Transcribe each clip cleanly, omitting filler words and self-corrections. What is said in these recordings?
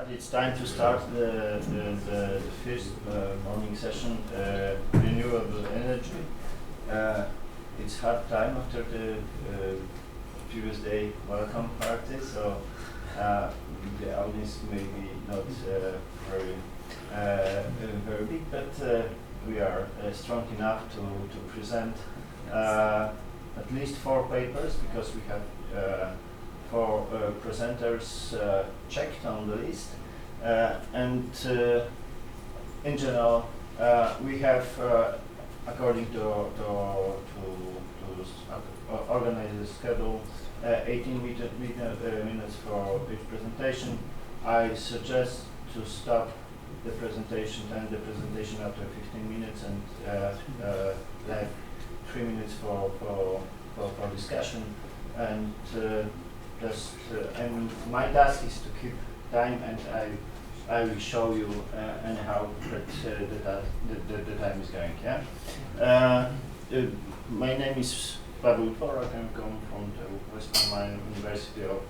It's time to start the first morning session, renewable energy. It's hard time after the previous day welcome party, so the audience may be not very big, but we are strong enough to present at least 4 papers, because we have 4 presenters checked on the list, and in general we have, according to organized schedule, 18 minutes for each presentation. I suggest to stop the presentation and the presentation after 15 minutes, and like 3 minutes for discussion, and and my task is to keep time, and I will show you anyhow that the time is going. Yeah. My name is Dworak. I come from the Western University of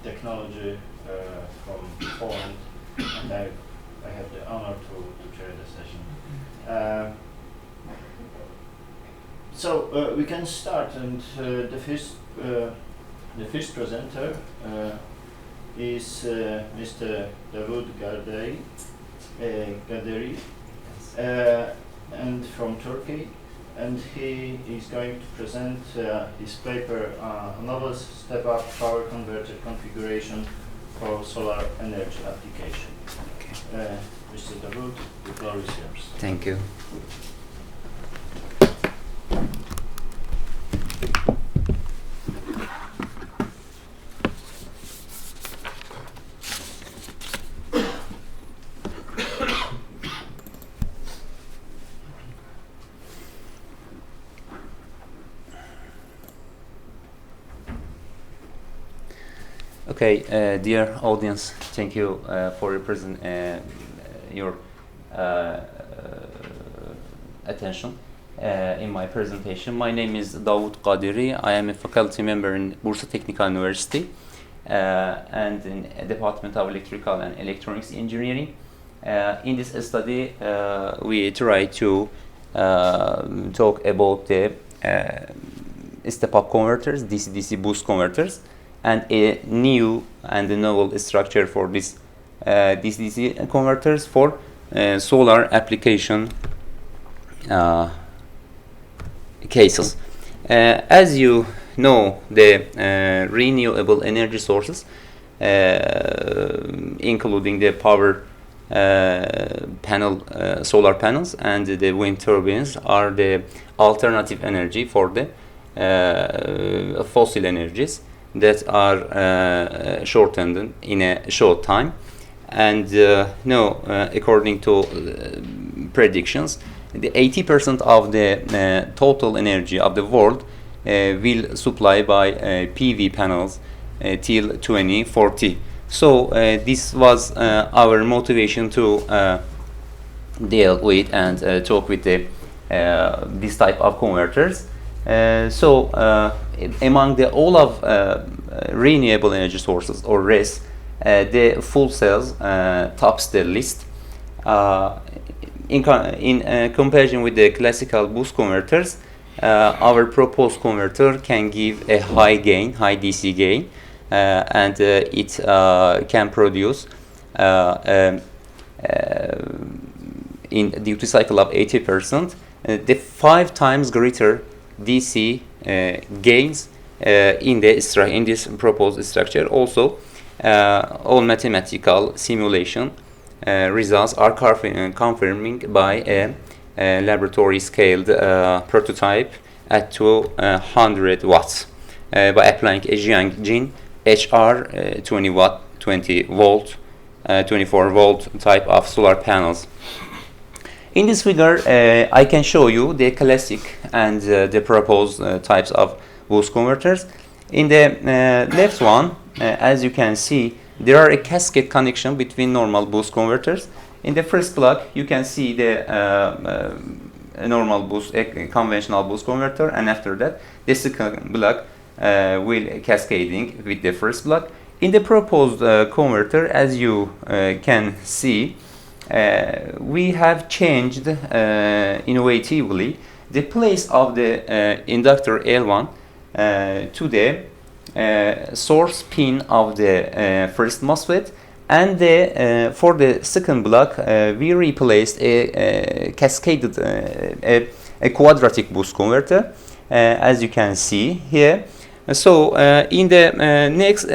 Technology from Poland, and I have the honor to chair the session. So we can start, and the first presenter is Mr. Davood Ghaderi, and from Turkey, and he is going to present his paper, Novel Step-Up Power Converter Configuration for Solar Energy Application. Okay. Mr. Davood, the floor is yours. Thank you. Okay, dear audience, thank you for your attention in my presentation. My name is Davood Ghaderi. I am a faculty member in Bursa Technical University and in the Department of Electrical and Electronics Engineering. In this study, we try to talk about the step-up converters, DC-DC boost converters, and a new and a novel structure for this DC-DC converters for solar application cases. As you know, the renewable energy sources, including the power solar panels and the wind turbines, are the alternative energy for the fossil energies that are shortened in a short time. And according to predictions, the 80% of the total energy of the world will supply by PV panels till 2040. So this was our motivation to deal with and talk with this type of converters. Among all of renewable energy sources, or RERs, the fuel cells tops the list. In comparison with the classical boost converters, our proposed converter can give a high DC gain, and it can produce in duty cycle of 80%, the 5 times greater DC gains in this proposed structure. Also, all mathematical simulation results are confirming by a laboratory scaled prototype at 200 watts by applying a Jiangxin HR 20 volt 24 volt type of solar panels. In this figure, I can show you the classic and the proposed types of boost converters. In the left one, as you can see, there are a cascade connection between normal boost converters. In the first block, you can see the normal boost, a conventional boost converter, and after that, the second block will cascading with the first block. In the proposed converter, as you can see, we have changed innovatively the place of the inductor L1 to the source pin of the first MOSFET, and for the second block we replaced a cascaded a quadratic boost converter, as you can see here. So in the next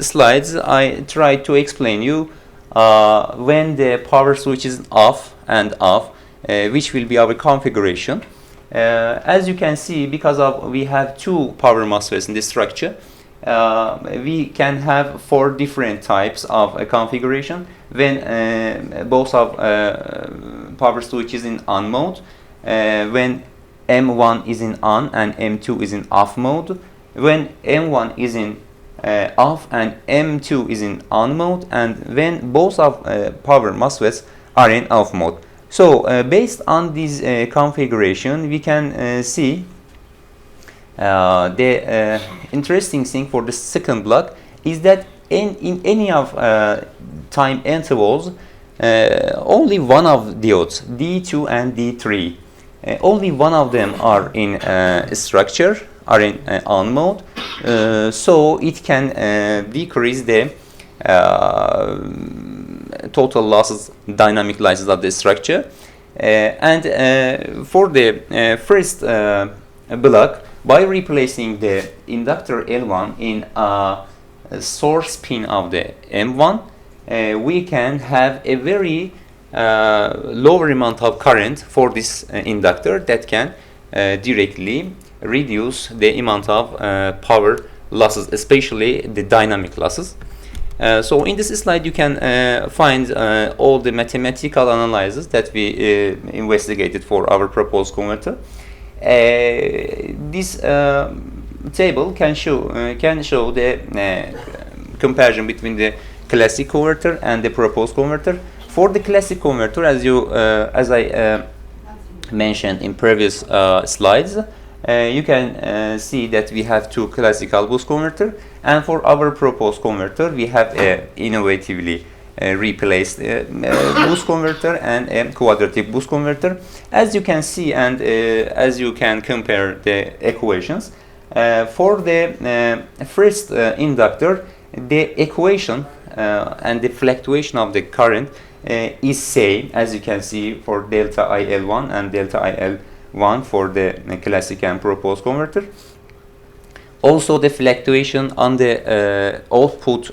slides I try to explain you when the power switch is off and off, which will be our configuration. As you can see, because we have two power MOSFETs in this structure, we can have 4 different types of configuration when both of power switch is in on mode, when M1 is in on and M2 is in off mode, when M1 is in off and M2 is in on mode, and when both of power MOSFETs are in off mode. So based on this configuration, we can see the interesting thing for the second block is that in any of time intervals, only one of diodes, D2 and D3, only one of them are in structure, are in on mode, so it can decrease the total losses, dynamic losses of the structure. And for the first block, by replacing the inductor L1 in a source pin of the M1, we can have a very lower amount of current for this inductor that can directly reduce the amount of power losses, especially the dynamic losses. So in this slide you can find all the mathematical analysis that we investigated for our proposed converter. This table can show the comparison between the classic converter and the proposed converter. For the classic converter, as I mentioned in previous slides, you can see that we have 2 classical boost converter, and for our proposed converter we have a innovatively replaced boost converter and a quadratic boost converter. As you can see, and as you can compare the equations, for the first inductor, the equation and the fluctuation of the current is same, as you can see, for delta IL1 and delta IL1 for the classic and proposed converter. Also, the fluctuation on the output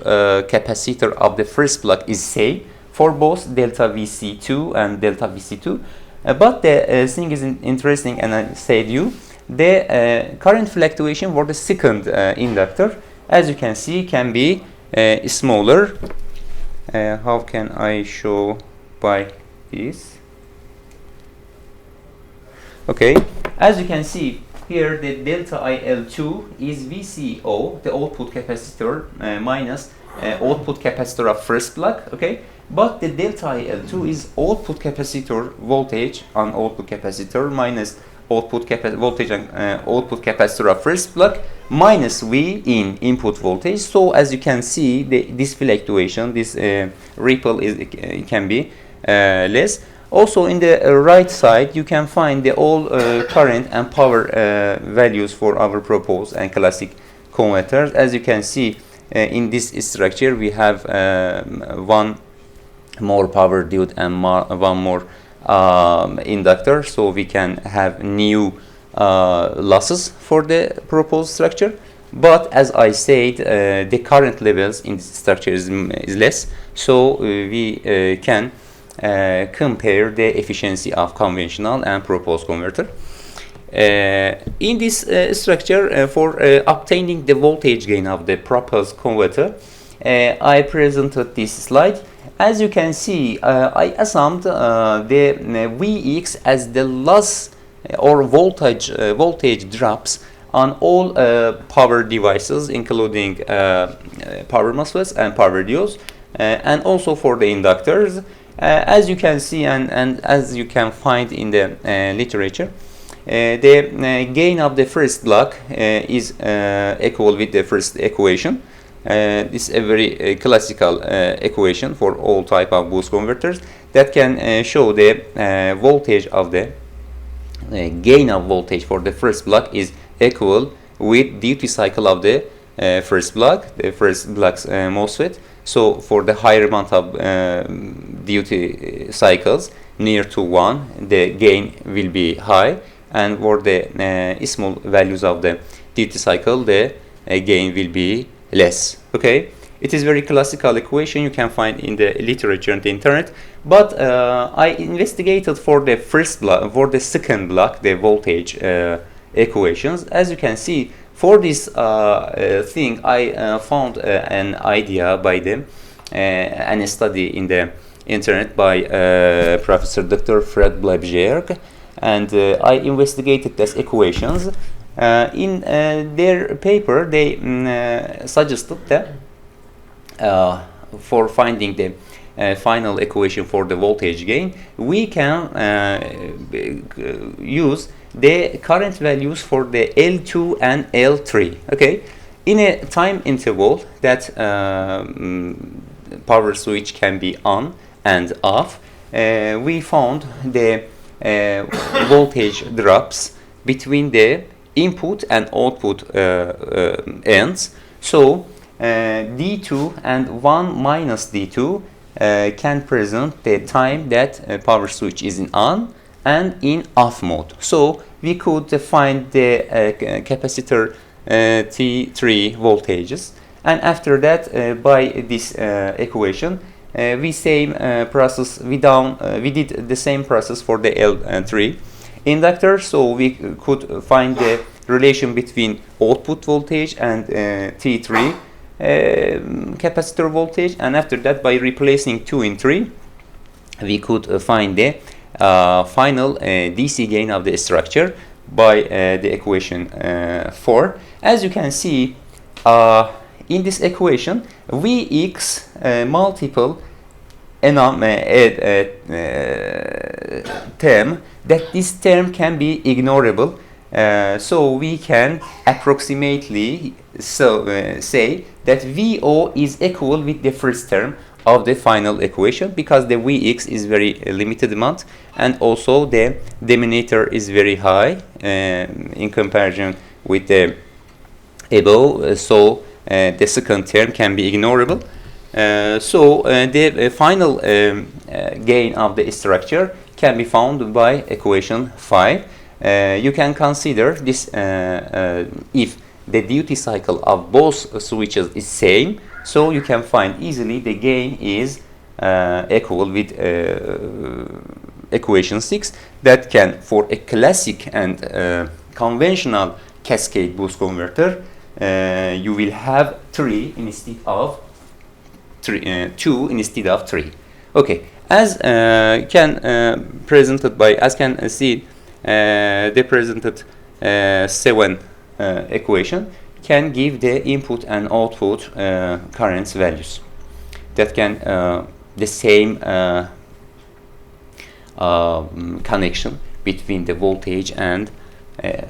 capacitor of the first block is same for both delta VC2 and delta VC2. But the thing is interesting, and I said you, the current fluctuation for the second inductor, as you can see, can be smaller. How can I show by this? Okay, as you can see here, the delta IL2 is VCO, the output capacitor, minus output capacitor of first block. Okay, but the delta IL2 is output capacitor voltage on output capacitor minus output voltage and output capacitor of first block minus V in input voltage. So as you can see, this fluctuation, this ripple can be less. Also in the right side you can find the all current and power values for our proposed and classic converters. As you can see, in this structure we have one more power diode and one more inductor, so we can have new losses for the proposed structure. But as I said, the current levels in this structure is less, so we can compare the efficiency of conventional and proposed converter. In this structure, for obtaining the voltage gain of the proposed converter, I presented this slide. As you can see, I assumed the Vx as the loss or voltage drops on all power devices, including power MOSFETs and power diodes, and also for the inductors. As you can see, and as you can find in the literature, the gain of the first block is equal with the first equation. This is a very classical equation for all type of boost converters that can show the voltage of the gain of voltage for the first block is equal with duty cycle of the first block's MOSFET. So for the higher amount of duty cycles near to 1, the gain will be high, and for the small values of the duty cycle, the gain will be less. Okay, it is very classical equation you can find in the literature on the internet. But I investigated for the first block, for the second block, the voltage equations. As you can see, for this thing, I found an idea by them and a study in the internet by Professor Dr. Fred Bayrak, and I investigated these equations. In their paper, they suggested that for finding the final equation for the voltage gain, we can use the current values for the L2 and L3. Okay, in a time interval that power switch can be on and off, we found the voltage drops between the input and output ends. So D2 and 1 minus D2 can present the time that power switch is in on and in off mode. So we could find the capacitor T3 voltages, and after that by this equation we did the same process for the L3 inductor. So we could find the relation between output voltage and T3 capacitor voltage, and after that by replacing 2 in 3 we could find the final DC gain of the structure by the equation 4. As you can see in this equation, Vx multiple term, that this term can be ignorable. So we can approximately say that VO is equal with the first term of the final equation, because the Vx is very limited amount, and also the denominator is very high in comparison with the above. So the second term can be ignorable. So the final gain of the structure can be found by equation 5. You can consider this if the duty cycle of both switches is same, so you can find easily the gain is equal with equation 6, that can, for a classic and conventional cascade boost converter, you will have 3 instead of 2 instead of 3. Okay, as presented by, as can see, they presented 7 equation can give the input and output currents values that can the same connection between the voltage and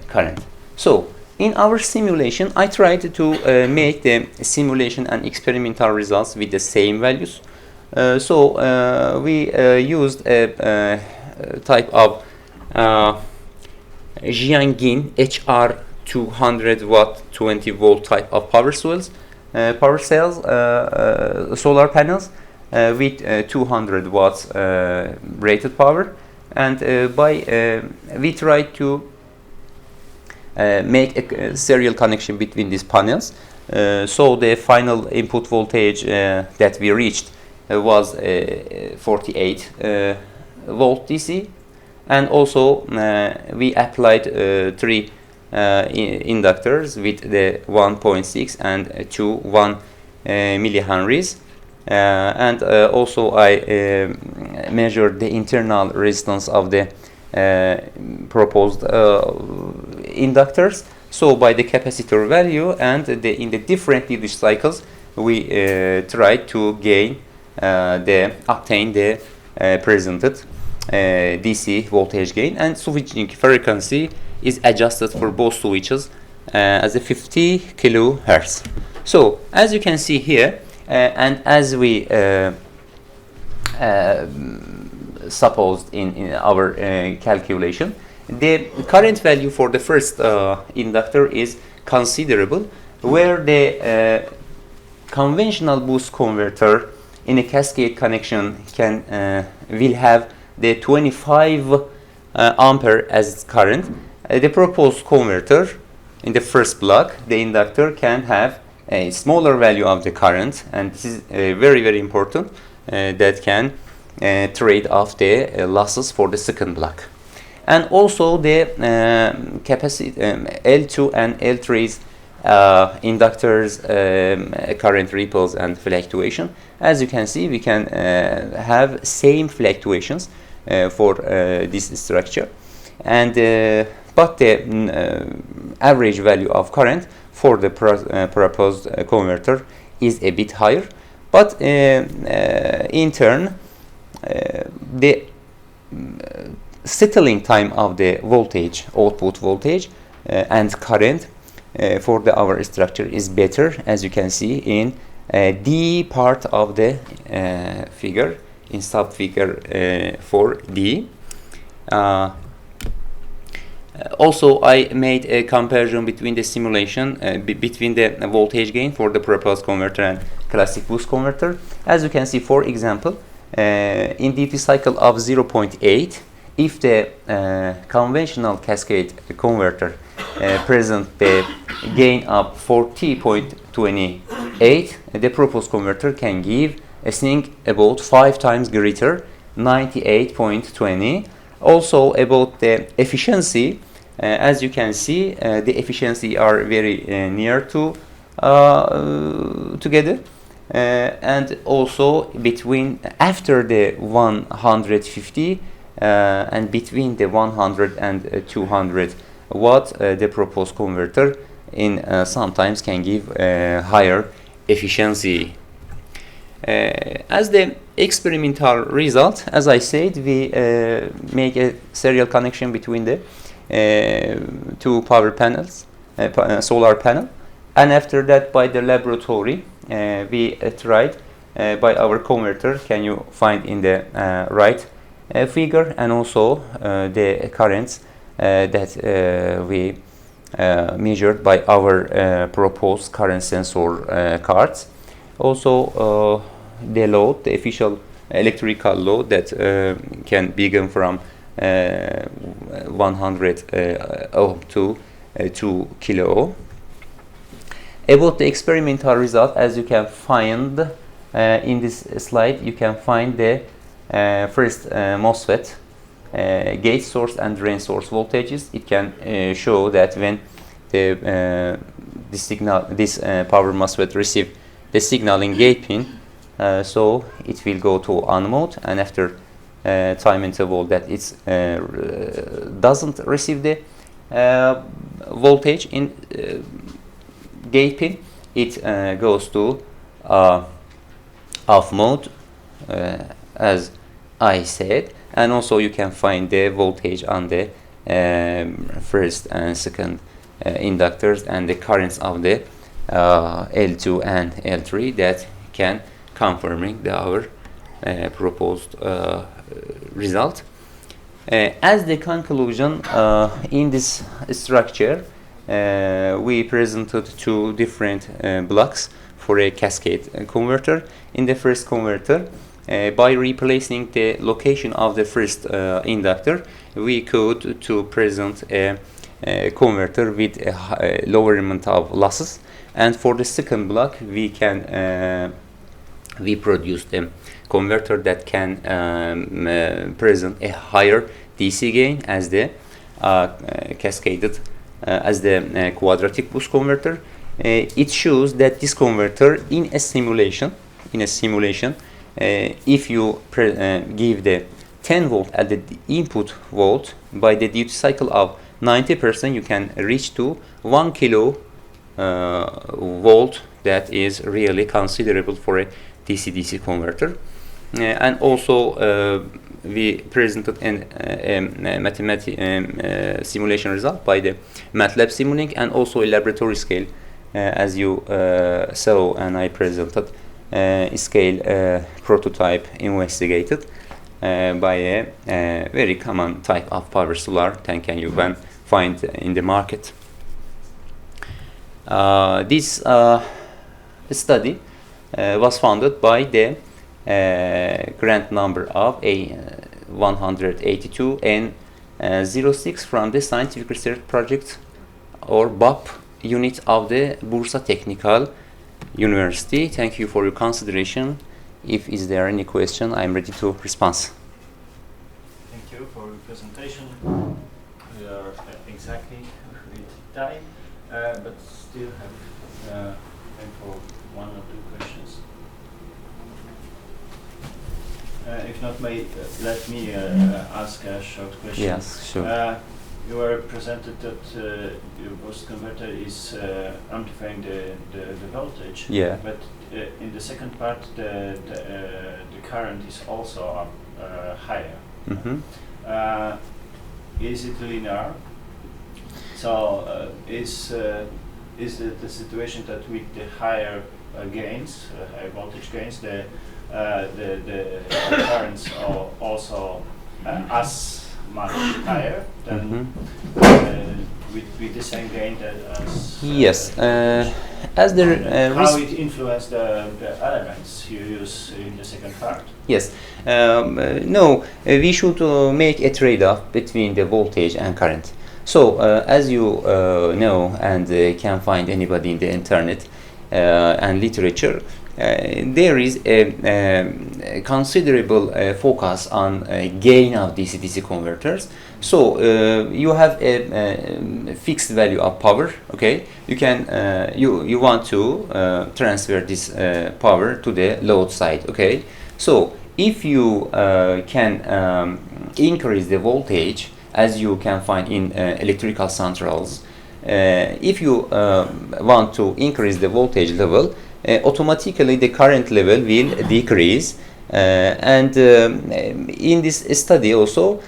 current. So in our simulation, I tried to make the simulation and experimental results with the same values. So we used a type of Jiangyin HR 200 watt 20 volt type of power cells, solar panels with 200 watts rated power, and we tried to make a serial connection between these panels. So the final input voltage that we reached was 48 volt DC, and also we applied 3 inductors with the 1.6 and 1 millihenries, and also I measured the internal resistance of the proposed inductors. So by the capacitor value and in the different duty cycles, we tried to gain obtain the presented DC voltage gain, and switching frequency is adjusted for both switches as a 50 kilohertz. So as you can see here, and as we supposed in our calculation, the current value for the first inductor is considerable, where the conventional boost converter in a cascade connection will have the 25 ampere as its current. The proposed converter in the first block, the inductor can have a smaller value of the current, and this is very, very important, that can trade off the losses for the second block. And also the capacity L2 and L3's inductors, current ripples and fluctuation. As you can see, we can have same fluctuations for this structure, and but the average value of current for the proposed converter is a bit higher. But in turn, the settling time of the voltage, output voltage and current for our structure is better, as you can see in D part of the figure, in sub-figure 4D. Also, I made a comparison between the simulation, between the voltage gain for the proposed converter and classic boost converter. As you can see, for example, in duty cycle of 0.8, if the conventional cascade converter present the gain of 40.28, the proposed converter can give a thing about 5 times greater, 98.20. Also about the efficiency, as you can see, the efficiency are very near to together, and also between after the 150 and between the 100 and 200 watt, the proposed converter in sometimes can give higher efficiency. As the experimental result, as I said, we make a serial connection between the two power panels, solar panel, and after that by the laboratory we tried by our converter, can you find in the right figure, and also the currents that we measured by our proposed current sensor cards. Also the load, the official electrical load that can begin from 100 ohm to 2 kilo ohm. About the experimental result, as you can find in this slide, you can find the first MOSFET gate source and drain source voltages. It can show that when the this power MOSFET receive the signal in gate pin, so it will go to on mode, and after time interval that it doesn't receive the voltage in gate pin, it goes to off mode, as I said. And also you can find the voltage on the first and second inductors, and the currents of the L2 and L3 that can confirming our proposed result. As the conclusion, in this structure we presented two different blocks for a cascade converter. In the first converter, by replacing the location of the first inductor, we could to present a converter with a lower amount of losses. And for the second block, we can we produced a converter that can present a higher DC gain as the cascaded as the quadratic boost converter. It shows that this converter in a simulation, if you give the 10 volt at the input volt, by the duty cycle of 90%, you can reach to 1 kilo volt. That is really considerable for a DC-DC converter. And also we presented a mathematical simulation result by the MATLAB Simulink, and also a laboratory scale as you saw and I presented, scale prototype investigated by a very common type of power solar tank, and you can find in the market. This study was funded by the grant number of 182 and 06 from the Scientific Research Project or BAP unit of the Bursa Technical University. Thank you for your consideration. If is there any question, I am ready to respond. Thank you for your presentation. We are exactly with time, but still have time for one or two questions. If not, let me ask a short question. Yes, sure. You were presented that your boost converter is amplifying the voltage. Yeah. But in the second part, the current is also higher. Mm-hmm. Is it linear? So is it the situation that with the higher gains, higher voltage gains, the currents are also as much higher than with the same gain as yes, as the how it influences the elements you use in the second part? Yes, no, we should make a trade-off between the voltage and current. So as you know and can find anybody in the internet and literature, there is a considerable focus on gain of DC-DC converters. So you have a fixed value of power. Okay, you can you want to transfer this power to the load side. Okay, so if you can increase the voltage, as you can find in electrical centrals, if you want to increase the voltage level, automatically the current level will decrease, and in this study also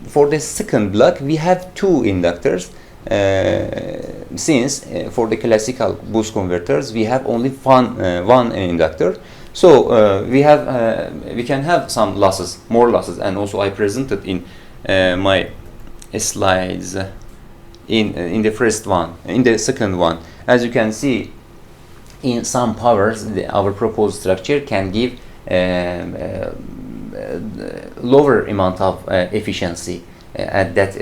for the second block we have two inductors, since for the classical boost converters we have only one inductor. So we can have some losses, more losses, and also I presented in my slides in the first one, in the second one. As you can see, in some powers, our proposed structure can give lower amount of efficiency, and that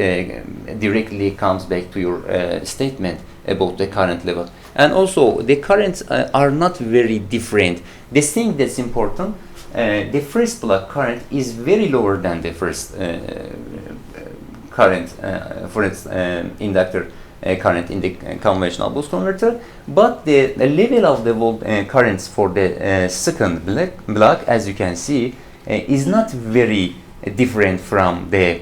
directly comes back to your statement about the current level. And also, the currents are not very different. The thing that's important, the first block current is very lower than the first current, for its inductor current in the conventional boost converter, but the level of the currents for the second block, as you can see, is not very different from the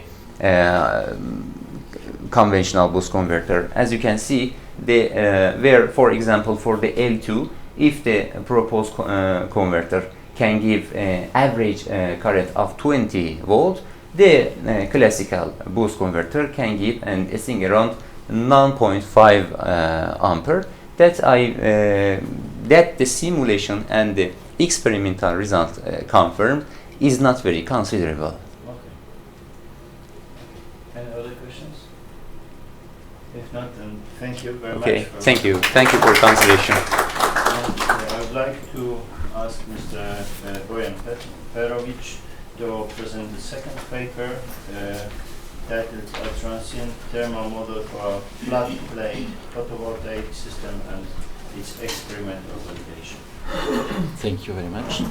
conventional boost converter. As you can see, where, for example, for the L2, if the proposed converter can give average current of 20 volt, the classical boost converter can give a thing around 9.5 ampere. That the simulation and the experimental result confirmed is not very considerable. Okay. Any other questions? If not, then thank you very much. Okay, thank you. Thank you for your consideration. I would like to ask Mr. Bojan Perovic to present the second paper titled A Transient Thermal Model for Flat Plate Photovoltaic System and its Experimental Validation. Thank you very much.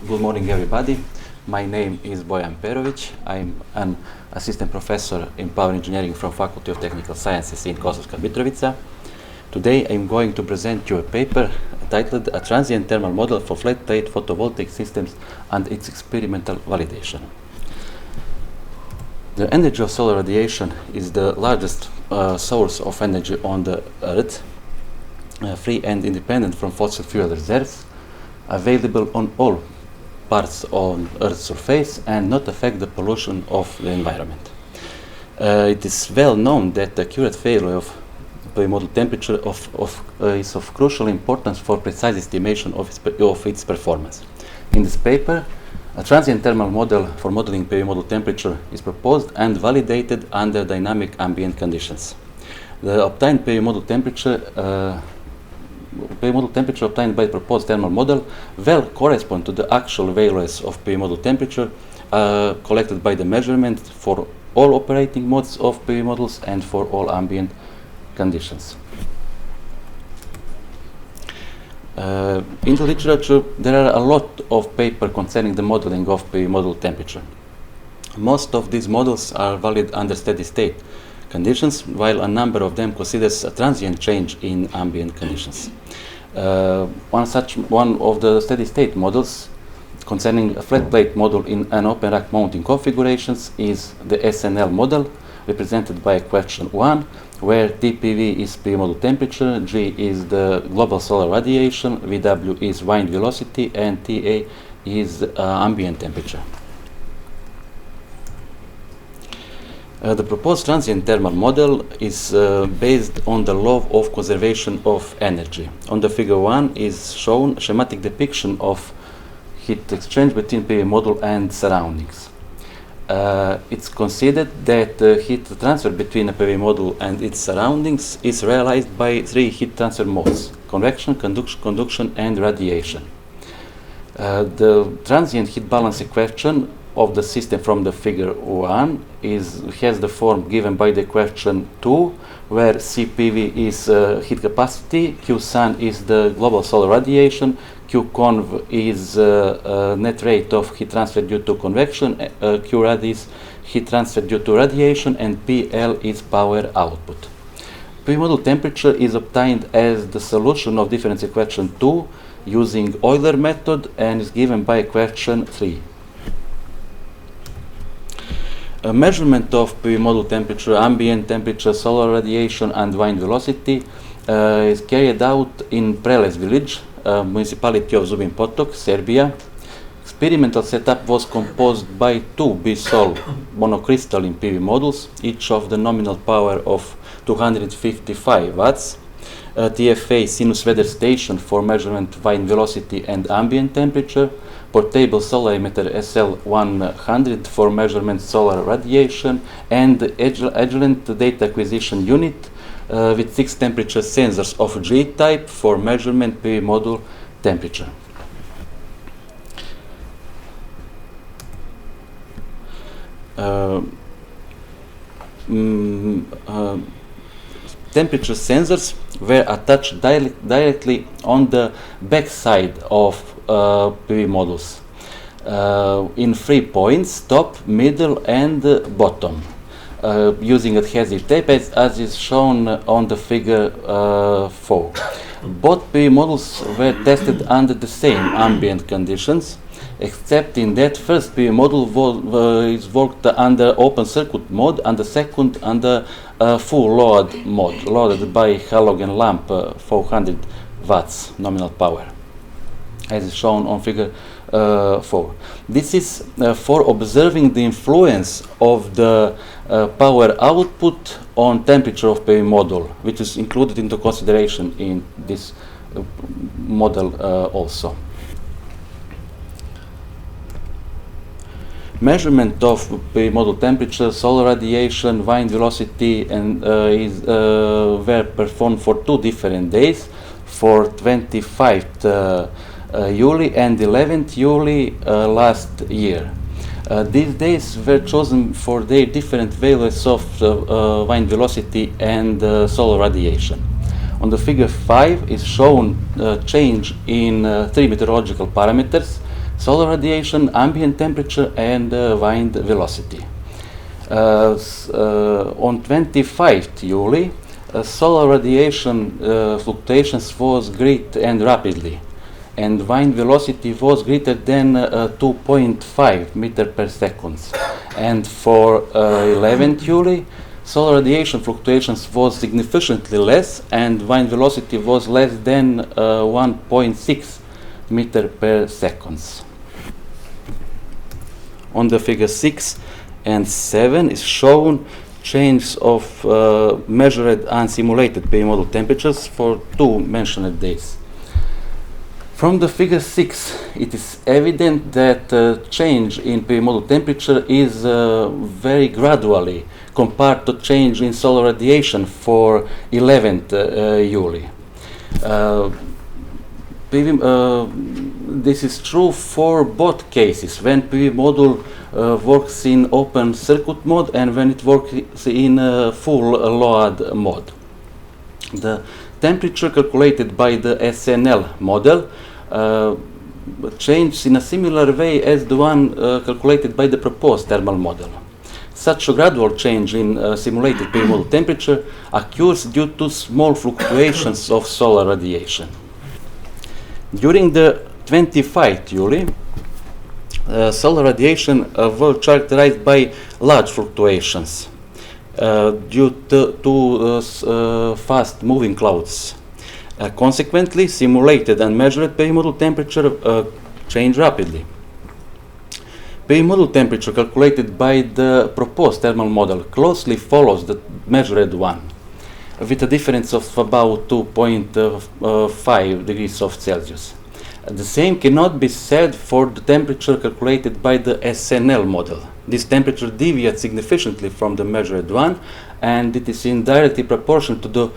Good morning, everybody. My name is Bojan Perovic. I'm an assistant professor in power engineering from Faculty of Technical Sciences in Kosovska Mitrovica. Today I'm going to present you a paper titled A Transient Thermal Model for Flat Plate Photovoltaic Systems and its Experimental Validation. The energy of solar radiation is the largest source of energy on the Earth, free and independent from fossil fuel reserves, available on all parts on Earth's surface and not affect the pollution of the environment. It is well known that the accurate failure of PV model temperature is of crucial importance for precise estimation of its performance. In this paper, a transient thermal model for modeling PV model temperature is proposed and validated under dynamic ambient conditions. The obtained PV model temperature obtained by the proposed thermal model well correspond to the actual values of PV model temperature collected by the measurement for all operating modes of PV models and for all ambient conditions. In the literature, there are a lot of papers concerning the modeling of PV model temperature. Most of these models are valid under steady state conditions, while a number of them considers a transient change in ambient conditions. One of the steady state models concerning a flat plate model in an open rack mounting configurations is the SNL model, represented by question 1, where TPV is PV model temperature, G is the global solar radiation, VW is wind velocity, and TA is ambient temperature. The proposed transient thermal model is based on the law of conservation of energy. On the figure 1 is shown a schematic depiction of heat exchange between PV model and surroundings. It's considered that heat transfer between a PV model and its surroundings is realized by 3 heat transfer modes: convection, conduction, and radiation. The transient heat balance equation of the system from the figure 1 has the form given by the equation 2, where CPV is heat capacity, Q sun is the global solar radiation, Q conv is net rate of heat transfer due to convection, Q rad is heat transfer due to radiation, and PL is power output. PV model temperature is obtained as the solution of difference equation 2 using Euler method and is given by equation 3. A measurement of PV model temperature, ambient temperature, solar radiation, and wind velocity is carried out in Preles village, municipality of Zubin Potok, Serbia. Experimental setup was composed by 2 BSOL monocrystalline PV models, each of the nominal power of 255 watts, TFA sinus weather station for measurement wind velocity and ambient temperature, portable solar emitter SL100 for measurement solar radiation, and Agilent data acquisition unit with 6 temperature sensors of G-type for measurement PV model temperature. Temperature sensors were attached directly on the back side of PV models in 3 points: top, middle, and bottom, using adhesive tape as is shown on the figure 4. Both PV models were tested under the same ambient conditions, except in that first PV model is worked under open circuit mode and the second under full load mode, loaded by halogen lamp 400 watts nominal power, as is shown on figure 4. This is for observing the influence of the power output on temperature of PV model, which is included into consideration in this model also. Measurement of PV model temperature, solar radiation, wind velocity, and were performed for 2 different days, for 25th July and 11th July last year. These days were chosen for their different values of wind velocity and solar radiation. On the figure 5 is shown change in 3 meteorological parameters: solar radiation, ambient temperature, and wind velocity. On 25th July, solar radiation fluctuations was great and rapidly, and wind velocity was greater than 2.5 meter per second. And for 11th July, solar radiation fluctuations was significantly less, and wind velocity was less than 1.6 meter per seconds. On the figure 6 and 7 is shown change of measured and simulated PV model temperatures for 2 mentioned days. From the figure 6, it is evident that change in PV model temperature is very gradually compared to change in solar radiation for 11th July. This is true for both cases, when PV module works in open circuit mode and when it works in full load mode. The temperature calculated by the SNL model changes in a similar way as the one calculated by the proposed thermal model. Such a gradual change in simulated PV model temperature occurs due to small fluctuations of solar radiation. During the 25th July, solar radiation was characterized by large fluctuations due to fast moving clouds. Consequently, simulated and measured PV model temperature change rapidly. PV model temperature calculated by the proposed thermal model closely follows the measured one, with a difference of about 2.5 degrees of Celsius. The same cannot be said for the temperature calculated by the SNL model. This temperature deviates significantly from the measured one, and it is in directly proportion to the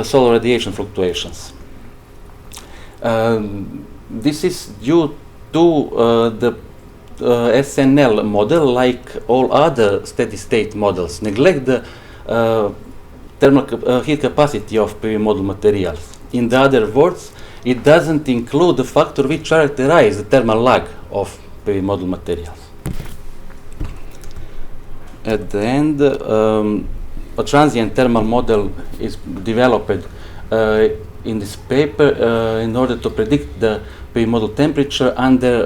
solar radiation fluctuations. This is due to the SNL model, like all other steady-state models, neglect the thermal heat capacity of PV module materials. In other words, it doesn't include the factor which characterizes the thermal lag of PV module materials. At the end, a transient thermal model is developed in this paper in order to predict the PV module temperature under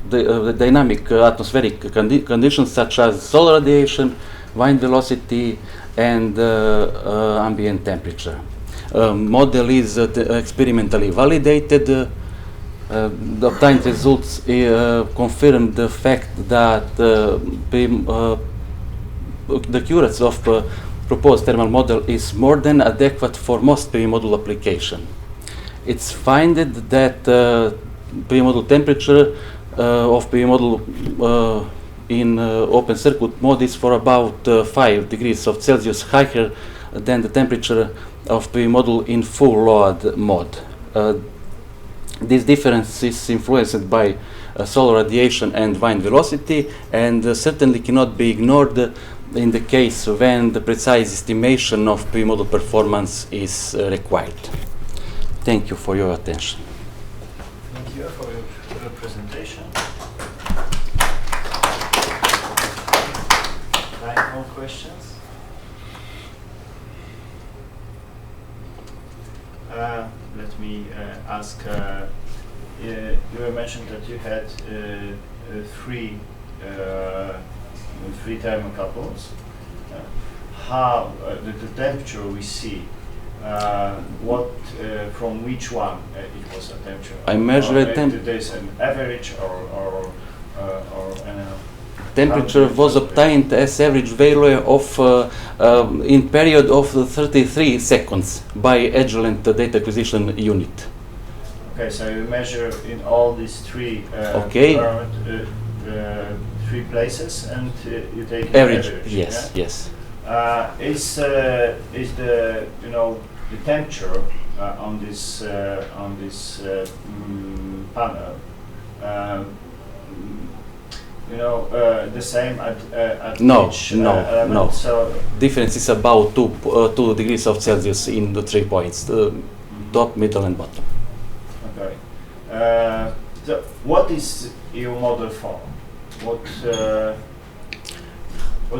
the dynamic atmospheric conditions such as solar radiation, wind velocity, and ambient temperature. Model is experimentally validated. The obtained results confirm the fact that the accuracy of proposed thermal model is more than adequate for most PV module application. It's found that PV module temperature of PV module in open circuit mode is for about 5 degrees of Celsius higher than the temperature of PV module in full load mode. This difference is influenced by solar radiation and wind velocity, and certainly cannot be ignored in the case when the precise estimation of PV module performance is required. Thank you for your attention. Thank you for your presentation. Right, more questions? Let me ask, you mentioned that you had three thermocouples. How the temperature we see, from which one it was a temperature? I measured there's an average or temperature was obtained as average value of in period of 33 seconds by Agilent data acquisition unit. Okay, so you measure in all these three three places, and you take average. Yes, yeah? Yes. Is the the temperature on this panel the same at no, each no. So difference is about 2 degrees of Celsius in the 3 points, the top, middle, and bottom. Okay. So what is your model for? What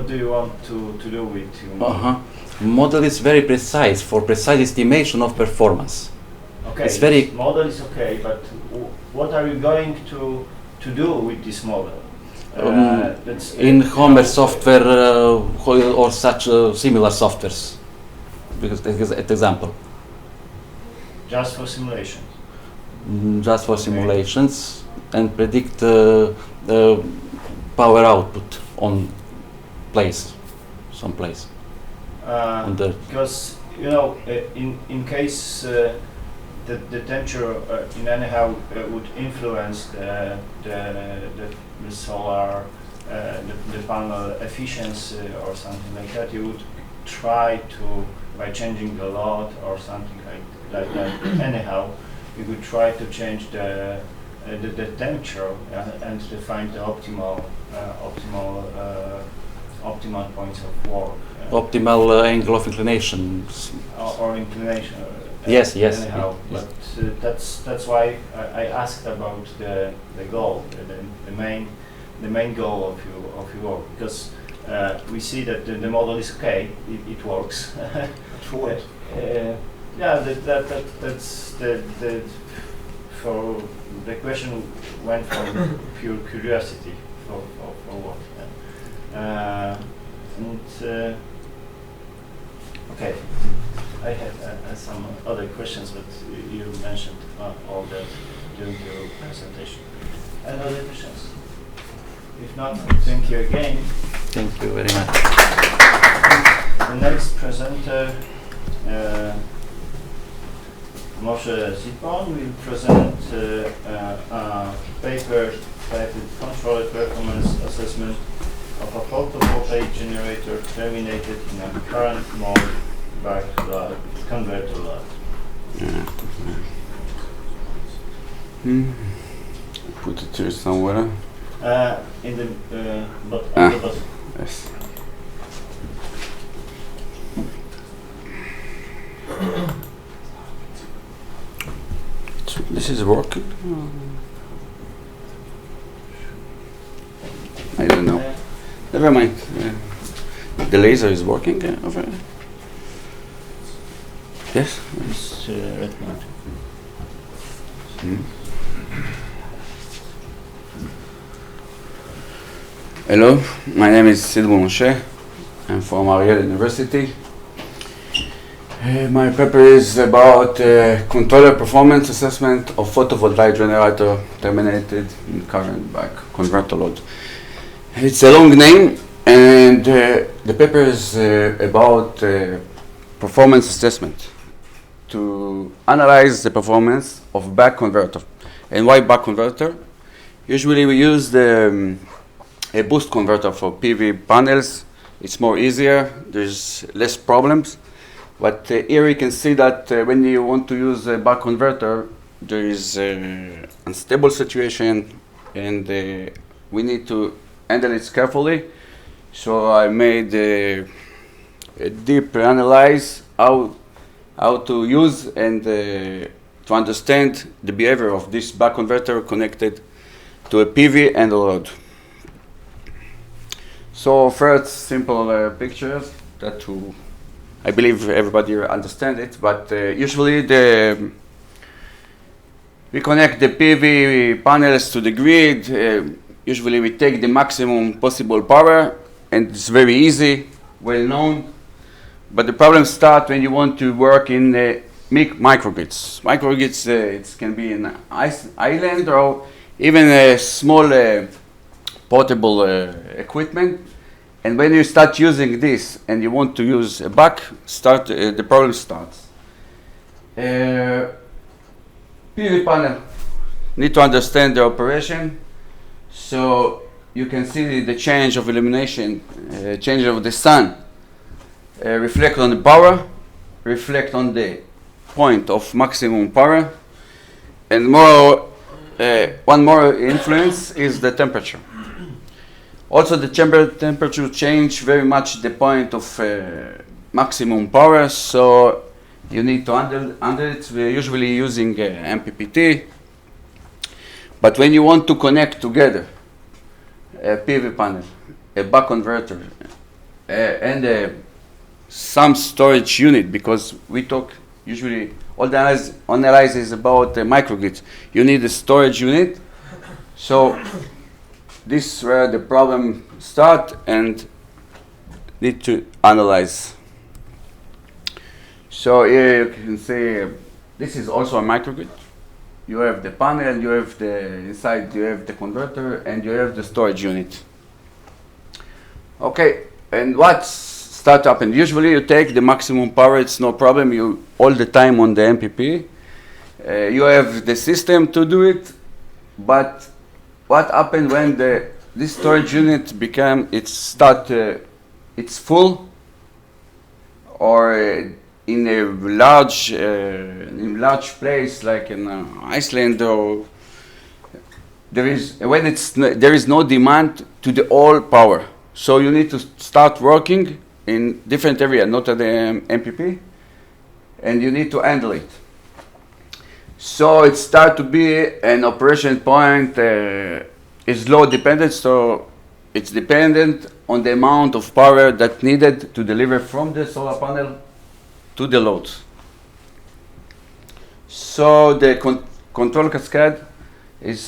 do you want to do with your model? Model is very precise for precise estimation of performance. Okay, it's very model is okay, but what are you going to do with this model? In Homer software or such similar softwares, because that is an example. Just for simulation. Just for simulations and predict power output on place, some place. Because in case the temperature in anyhow would influence the solar the panel efficiency or something like that, you would try to, by changing the load or something like that. Anyhow, you could try to change the temperature and to find the optimal points of work. Optimal angle of inclination. Or inclination. Yes. Anyhow, but that's why I asked about the goal, the main goal of your work, because we see that the model is okay, it works. That's for the question went from pure curiosity for what. Okay, I had some other questions, but you mentioned all that during your presentation. Any other questions? If not, thank you again. Thank you very much. The next presenter, Moshe Sitbon, will present a paper titled Controlled Performance Assessment of a Photovoltaic Generator Terminated in a Current-Mode-Buck-Convertor-Load. Put it here somewhere. In the bottom. Yes. So this is working. I don't know. Never mind. The laser is working over. Yes. It's red mode. Hello, my name is Sitbon Moshe. I'm from Ariel University. My paper is about controller performance assessment of photovoltaic generator terminated in Current-Mode-Buck-Convertor-Load. It's a long name, and the paper is about performance assessment to analyze the performance of buck converter. And why buck converter? Usually we use a boost converter for PV panels. It's more easier, there's less problems. But here you can see that when you want to use a buck converter, there is an unstable situation, and we need to handle it carefully. So I made a deep analyze how to use and to understand the behavior of this buck converter connected to a PV and a load. So first, simple pictures that I believe everybody understands it, but usually we connect the PV panels to the grid. Usually we take the maximum possible power, and it's very easy, well known. But the problem starts when you want to work in microgrids. Microgrids, it can be an island or even a small portable equipment. And when you start using this and you want to use a buck, the problem starts. PV panel need to understand the operation, so you can see the change of illumination, change of the sun, reflect on the power, reflect on the point of maximum power, and one more influence is the temperature. Also, the chamber temperature change very much the point of maximum power, so you need to handle it. We're usually using MPPT, but when you want to connect together a PV panel, a buck converter, and some storage unit, because we talk usually all the analysis about microgrids, you need a storage unit. So this is where the problem start and need to analyze. So here you can see this is also a microgrid. You have the panel, you have the inside, you have the converter, and you have the storage unit. Okay, and what start up? And usually you take the maximum power. It's no problem. You all the time on the MPP. You have the system to do it, but what happened when this storage unit it's full, or in a large place like in Iceland, or there is no demand to the all power, so you need to start working in different area, not at the MPP, and you need to handle it. So it start to be an operation point is load dependent, so it's dependent on the amount of power that needed to deliver from the solar panel to the loads. So the control cascade is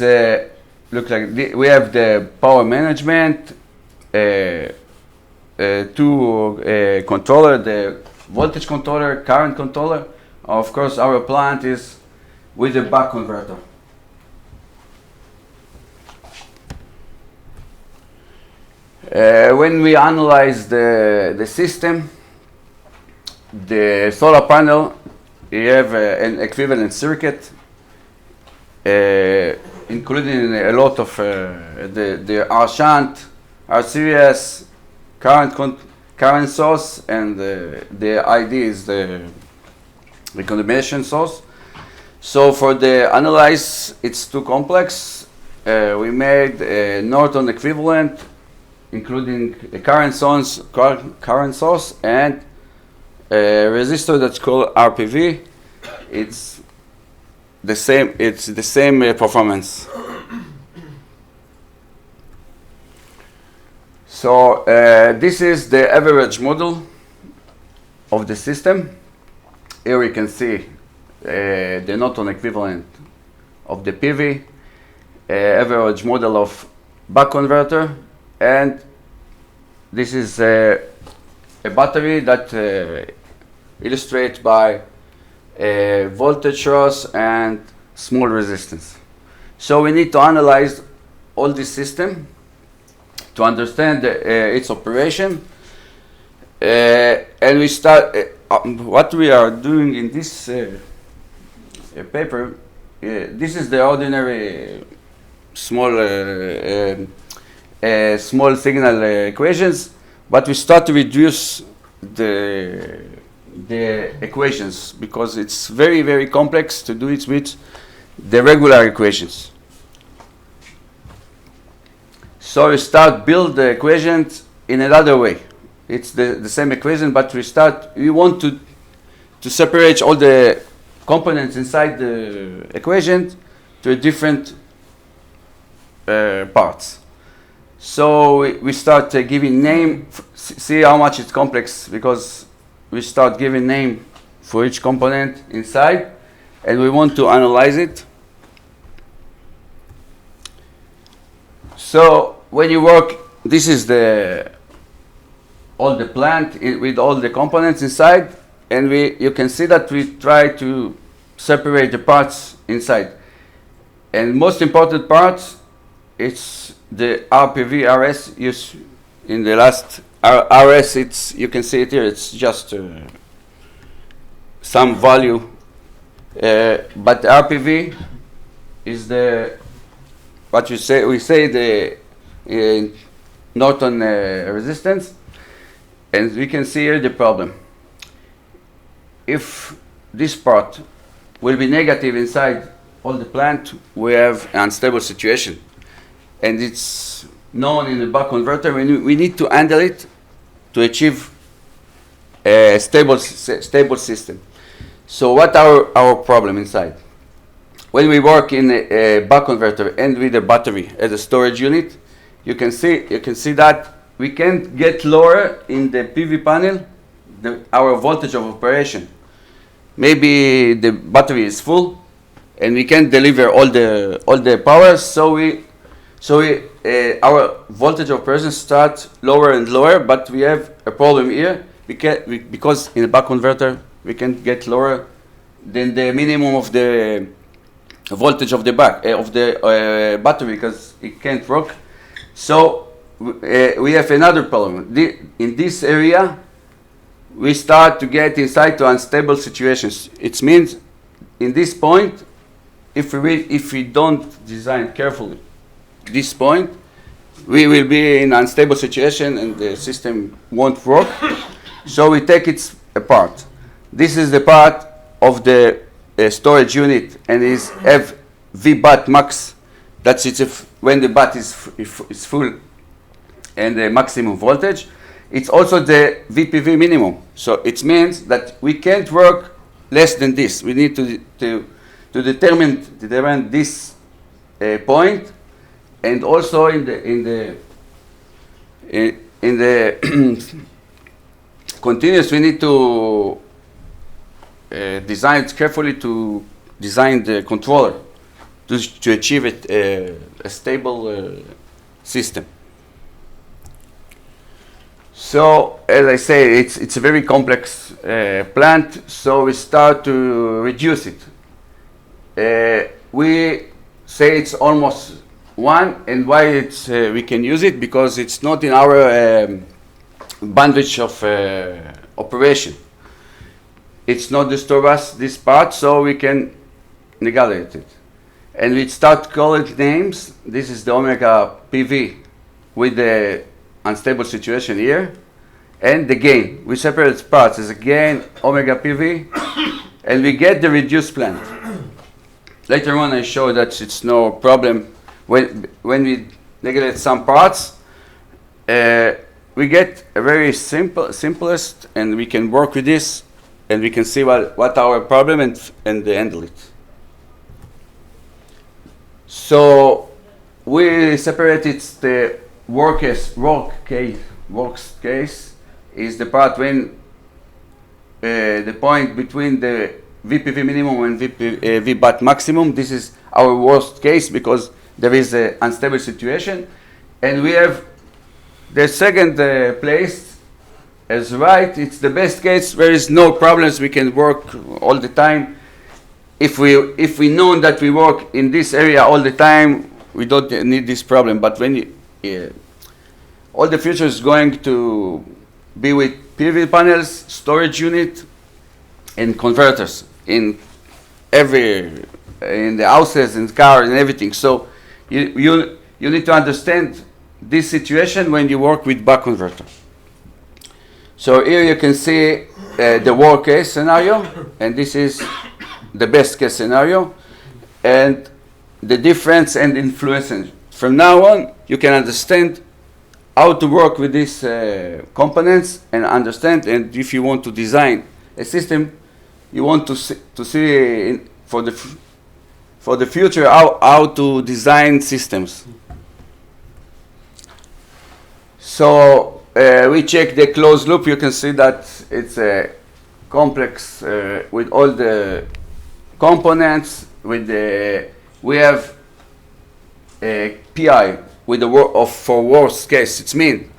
look like we have the power management, two controller, the voltage controller, current controller. Of course, our plant is with a buck converter. When we analyze the system, the solar panel, you have an equivalent circuit, including a lot of the R shunt, R series, current source, and the ID is the combination source. So for the analyze, it's too complex. We made a Norton equivalent, including a current source and a resistor that's called RPV. It's the same. It's the same performance. So this is the average model of the system. Here we can see the Norton equivalent of the PV, average model of buck converter, and this is a battery that illustrates by a voltage source and small resistance. So we need to analyze all this system to understand its operation, and we start what we are doing in this paper. This is the ordinary small signal equations, but we start to reduce the equations because it's very, very complex to do it with the regular equations. So we start build the equations in another way. It's the same equation, but we want to separate all the components inside the equation to different parts. So we start giving name. See how much it's complex, because we start giving name for each component inside, and we want to analyze it. So when you work, this is all the plant with all the components inside, and you can see that we try to separate the parts inside. And most important parts, it's the RPV RS used in the last RS. You can see it here. It's just some value, but RPV is what we say the Norton resistance, and we can see here the problem. If this part will be negative inside all the plant, we have an unstable situation, and it's known in the buck converter. We need to handle it to achieve a stable system. So what our problem inside? When we work in a buck converter and with a battery as a storage unit, you can see that we can't get lower in the PV panel our voltage of operation. Maybe the battery is full and we can't deliver all the power, so So our voltage of operation starts lower and lower, but we have a problem here because in the buck converter we can get lower than the minimum of the voltage of the battery because it can't work. So we have another problem. In this area, we start to get inside to unstable situations. It means in this point, if we don't design carefully this point, we will be in an unstable situation and the system won't work. So we take it apart. This is the part of the storage unit and is have V-bat max. That's it when the bat is full and the maximum voltage. It's also the VPV minimum. So it means that we can't work less than this. We need to determine this point, and also in the continuous we need to design it carefully to design the controller to achieve a stable system. So, as I say, it's a very complex plant, so we start to reduce it. We say it's almost one, and why we can use it? Because it's not in our bandwidth of operation. It's not disturb us, this part, so we can negotiate it. And we start calling names. This is the omega PV with the unstable situation here, and the gain. We separate parts as a gain, omega PV, and we get the reduced plant. Later on I show that it's no problem. When we neglect some parts, we get a very simplest, and we can work with this, and we can see what our problem and handle it. So we separated the worst case is the part when the point between the VPV minimum and V-bat maximum. This is our worst case because there is an unstable situation, and we have the second place as right. It's the best case. There is no problems. We can work all the time. If we know that we work in this area all the time, we don't need this problem. But when all the future is going to be with PV panels, storage unit, and converters in the houses and cars and everything. So you need to understand this situation when you work with buck converter. So here you can see the worst case scenario, and this is the best case scenario, and the difference and influence. From now on, you can understand how to work with these components and understand. And if you want to design a system, you want to see for the future how to design systems. So we check the closed loop. You can see that it's a complex with all the components. We have a PI with the for worst case. It means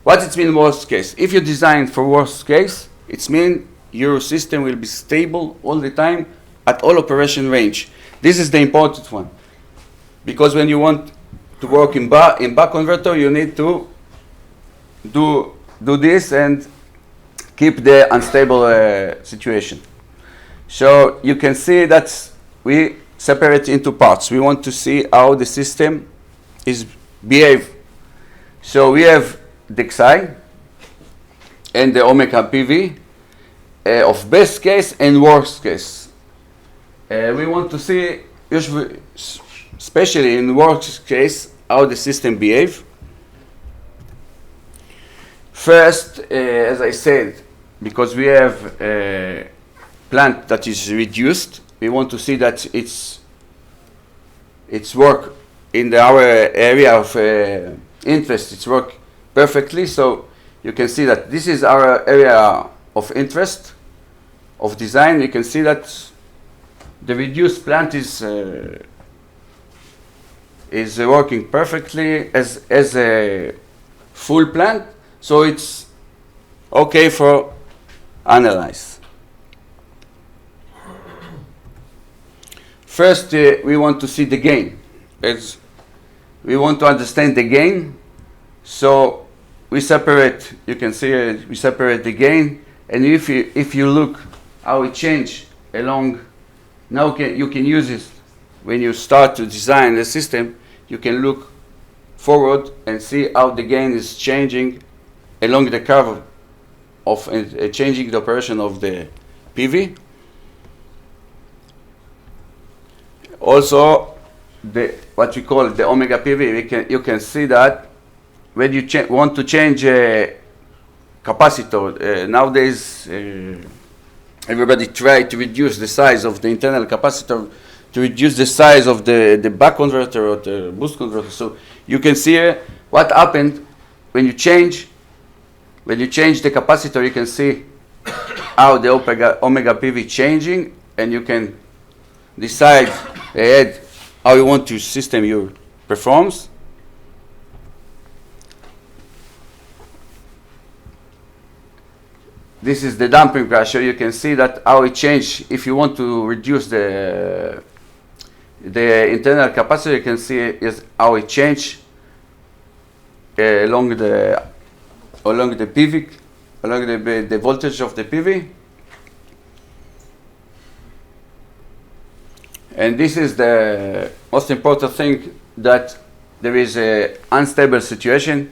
worst case. If you design for worst case, it means your system will be stable all the time at all operation range. This is the important one, because when you want to work in buck converter, you need to do this and keep the unstable situation. So you can see that we separate into parts. We want to see how the system is behave. So we have the Xi and the omega PV of best case and worst case. We want to see, usually, especially in worst case, how the system behave. First, as I said, because we have a plant that is reduced, we want to see that it's work in our area of interest. It's work perfectly. So you can see that this is our area of interest of design. You can see that the reduced plant is is working perfectly as a full plant, so it's okay for analyze. First, we want to see the gain. We want to understand the gain, so we separate. You can see we separate the gain, and if you look how it change along, now you can use it when you start to design the system. You can look forward and see how the gain is changing along the curve of changing the operation of the PV. Also, what we call the omega PV, you can see that when you want to change a capacitor, nowadays everybody try to reduce the size of the internal capacitor to reduce the size of the buck converter or the boost converter. So you can see what happened when you change the capacitor. You can see how the omega PV changing, and you can decide ahead how you want your system performs. This is the damping pressure. You can see that how it changed. If you want to reduce the internal capacitor, you can see is how it changed along the PV, along the voltage of the PV. And this is the most important thing, that there is a unstable situation.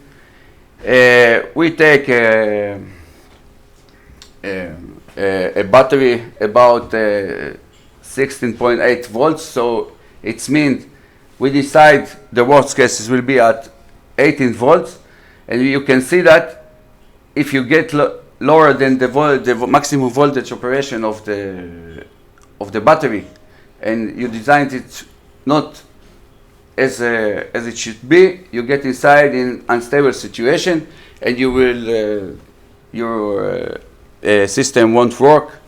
We take a battery about 16.8 volts, so it means we decide the worst cases will be at 18 volts, and you can see that if you get lower than the maximum voltage operation of the battery, and you designed it not as it should be, you get inside in unstable situation, and you will your system won't work.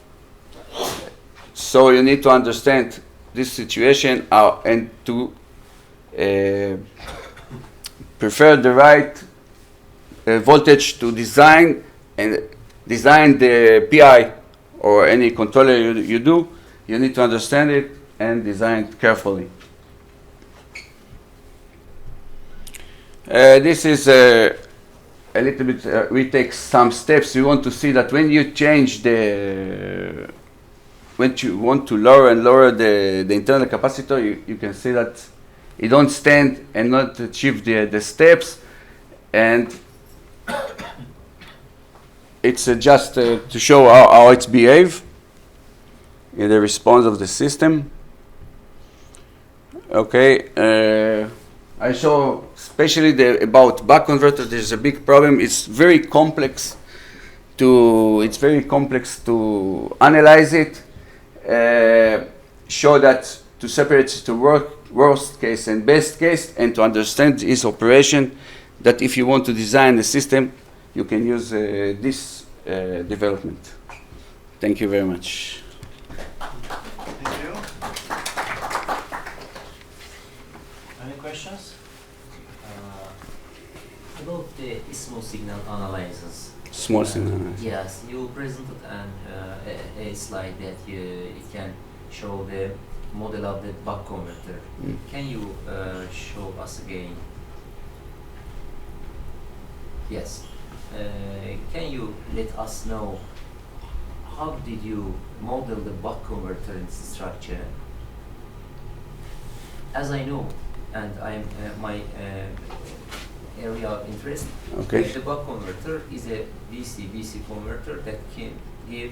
So you need to understand this situation and to prefer the right voltage to design the PI or any controller you do. You need to understand it and design it carefully. This is a little bit, we take some steps. We want to see that when you change when you want to lower and lower the internal capacitor, you can see that it don't stand and not achieve the steps. And it's just to show how it's behave in the response of the system. Okay, I show especially about buck converter. There's a big problem. It's very complex to analyze it. Show that to separate to worst case and best case, and to understand its operation. That if you want to design a system, you can use this development. Thank you very much. Thank you. Any questions? About the small signal analysis. Small signal. Yes, you presented a slide that it can show the model of the buck converter. Can you show us again? Yes. Can you let us know how did you model the buck converter in structure? As I know, and I'm my area of interest. Okay. The buck converter is a DC converter that can give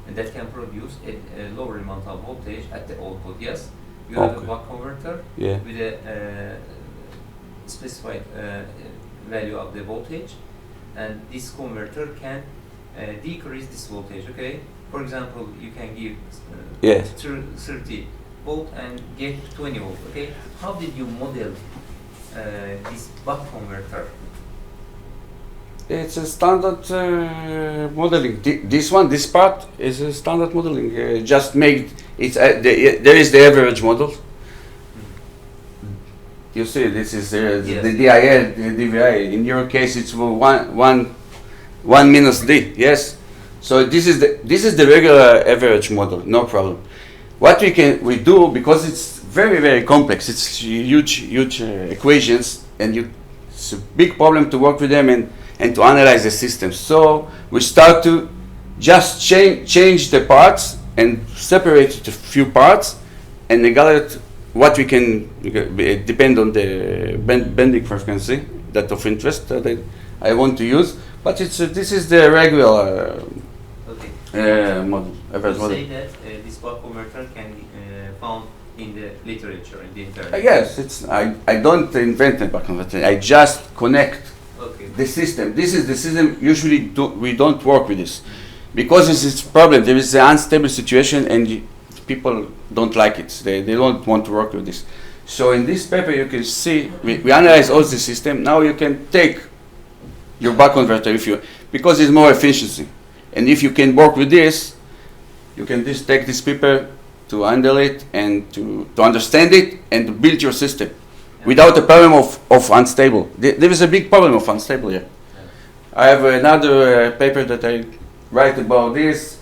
and that can produce a lower amount of voltage at the output. Yes, you have a buck converter with a specified value of the voltage, and this converter can decrease this voltage. Okay, for example, you can give 30 volt and get 20 volt. Okay, how did you model this buck converter? It's a standard modeling. This part is a standard modeling. Just make it. There is the average model. You see, this is Yes. the DIL, the DVI. In your case, it's one minus D. Yes. So this is the regular average model. No problem. What we do, because it's very complex. It's huge equations, and it's a big problem to work with them and to analyze the system. So we start to just change the parts and separate it to few parts and evaluate what we can depend on the bending frequency that of interest that I want to use. But this is the regular model. Average You model. say that this buck converter can be found in the literature, in the internet. Yes, I don't invent the buck converter. I just connect Okay. the system. This is the system. Usually we don't work with this because this is problem. There is an unstable situation and people don't like it. They don't want to work with this. So in this paper you can see we analyze all the system. Now you can take your buck converter because it's more efficiency. And if you can work with this, you can just take this paper to handle it and to understand it and to build your system without the problem of unstable. There is a big problem of unstable here. I have another paper that I write about this.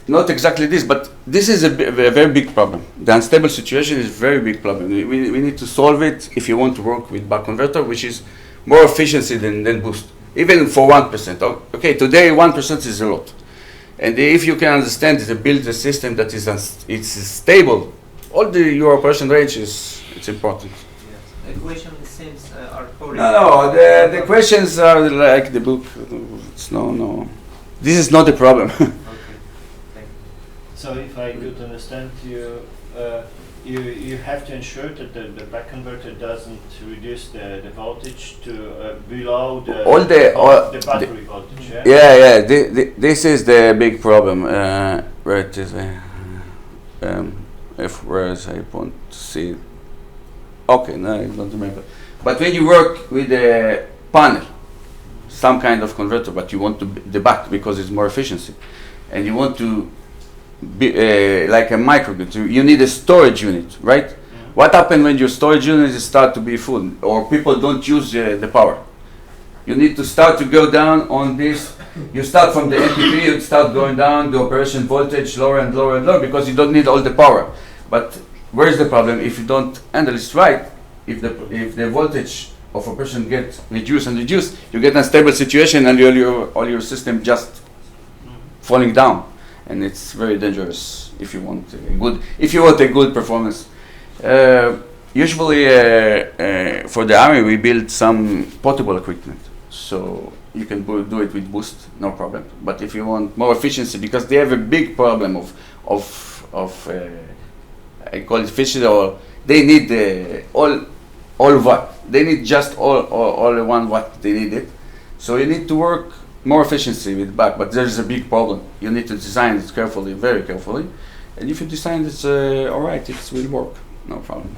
Not exactly this, but this is a very big problem. The unstable situation is a very big problem. We need to solve it if you want to work with buck converter, which is more efficiency than boost, even for 1%. Okay, today 1% is a lot. And if you can understand it, to build a system that is stable, all your operation range it's important. Yes. Equation seems are correct. No, the questions are like the book. It's no. This is not a problem. Okay. Thank you. So if I could understand you, you have to ensure that the buck converter doesn't reduce the voltage to below the battery voltage. Yeah. This is the big problem. Where it is? Whereas I want to see. Okay, no, I don't remember. But when you work with a panel, some kind of converter, but you want to the buck because it's more efficiency, and you want to be like a microgrid. You need a storage unit, right? Yeah. What happens when your storage unit start to be full, or people don't use the power? You need to start to go down on this. You start from the MPP, you start going down the operation voltage lower and lower and lower because you don't need all the power. But where is the problem? If you don't handle it right, if the voltage of operation gets reduced, you get a unstable situation and all your system just falling down, and it's very dangerous if you want a good performance. Usually for the army we build some portable equipment, so you can do it with boost, no problem. But if you want more efficiency, because they have a big problem of I call it efficiency, or they need all watt. They need just all 1 watt. They need it. So you need to work more efficiency with back. But there is a big problem. You need to design it carefully, very carefully. And if you design it all right, it will work. No problem.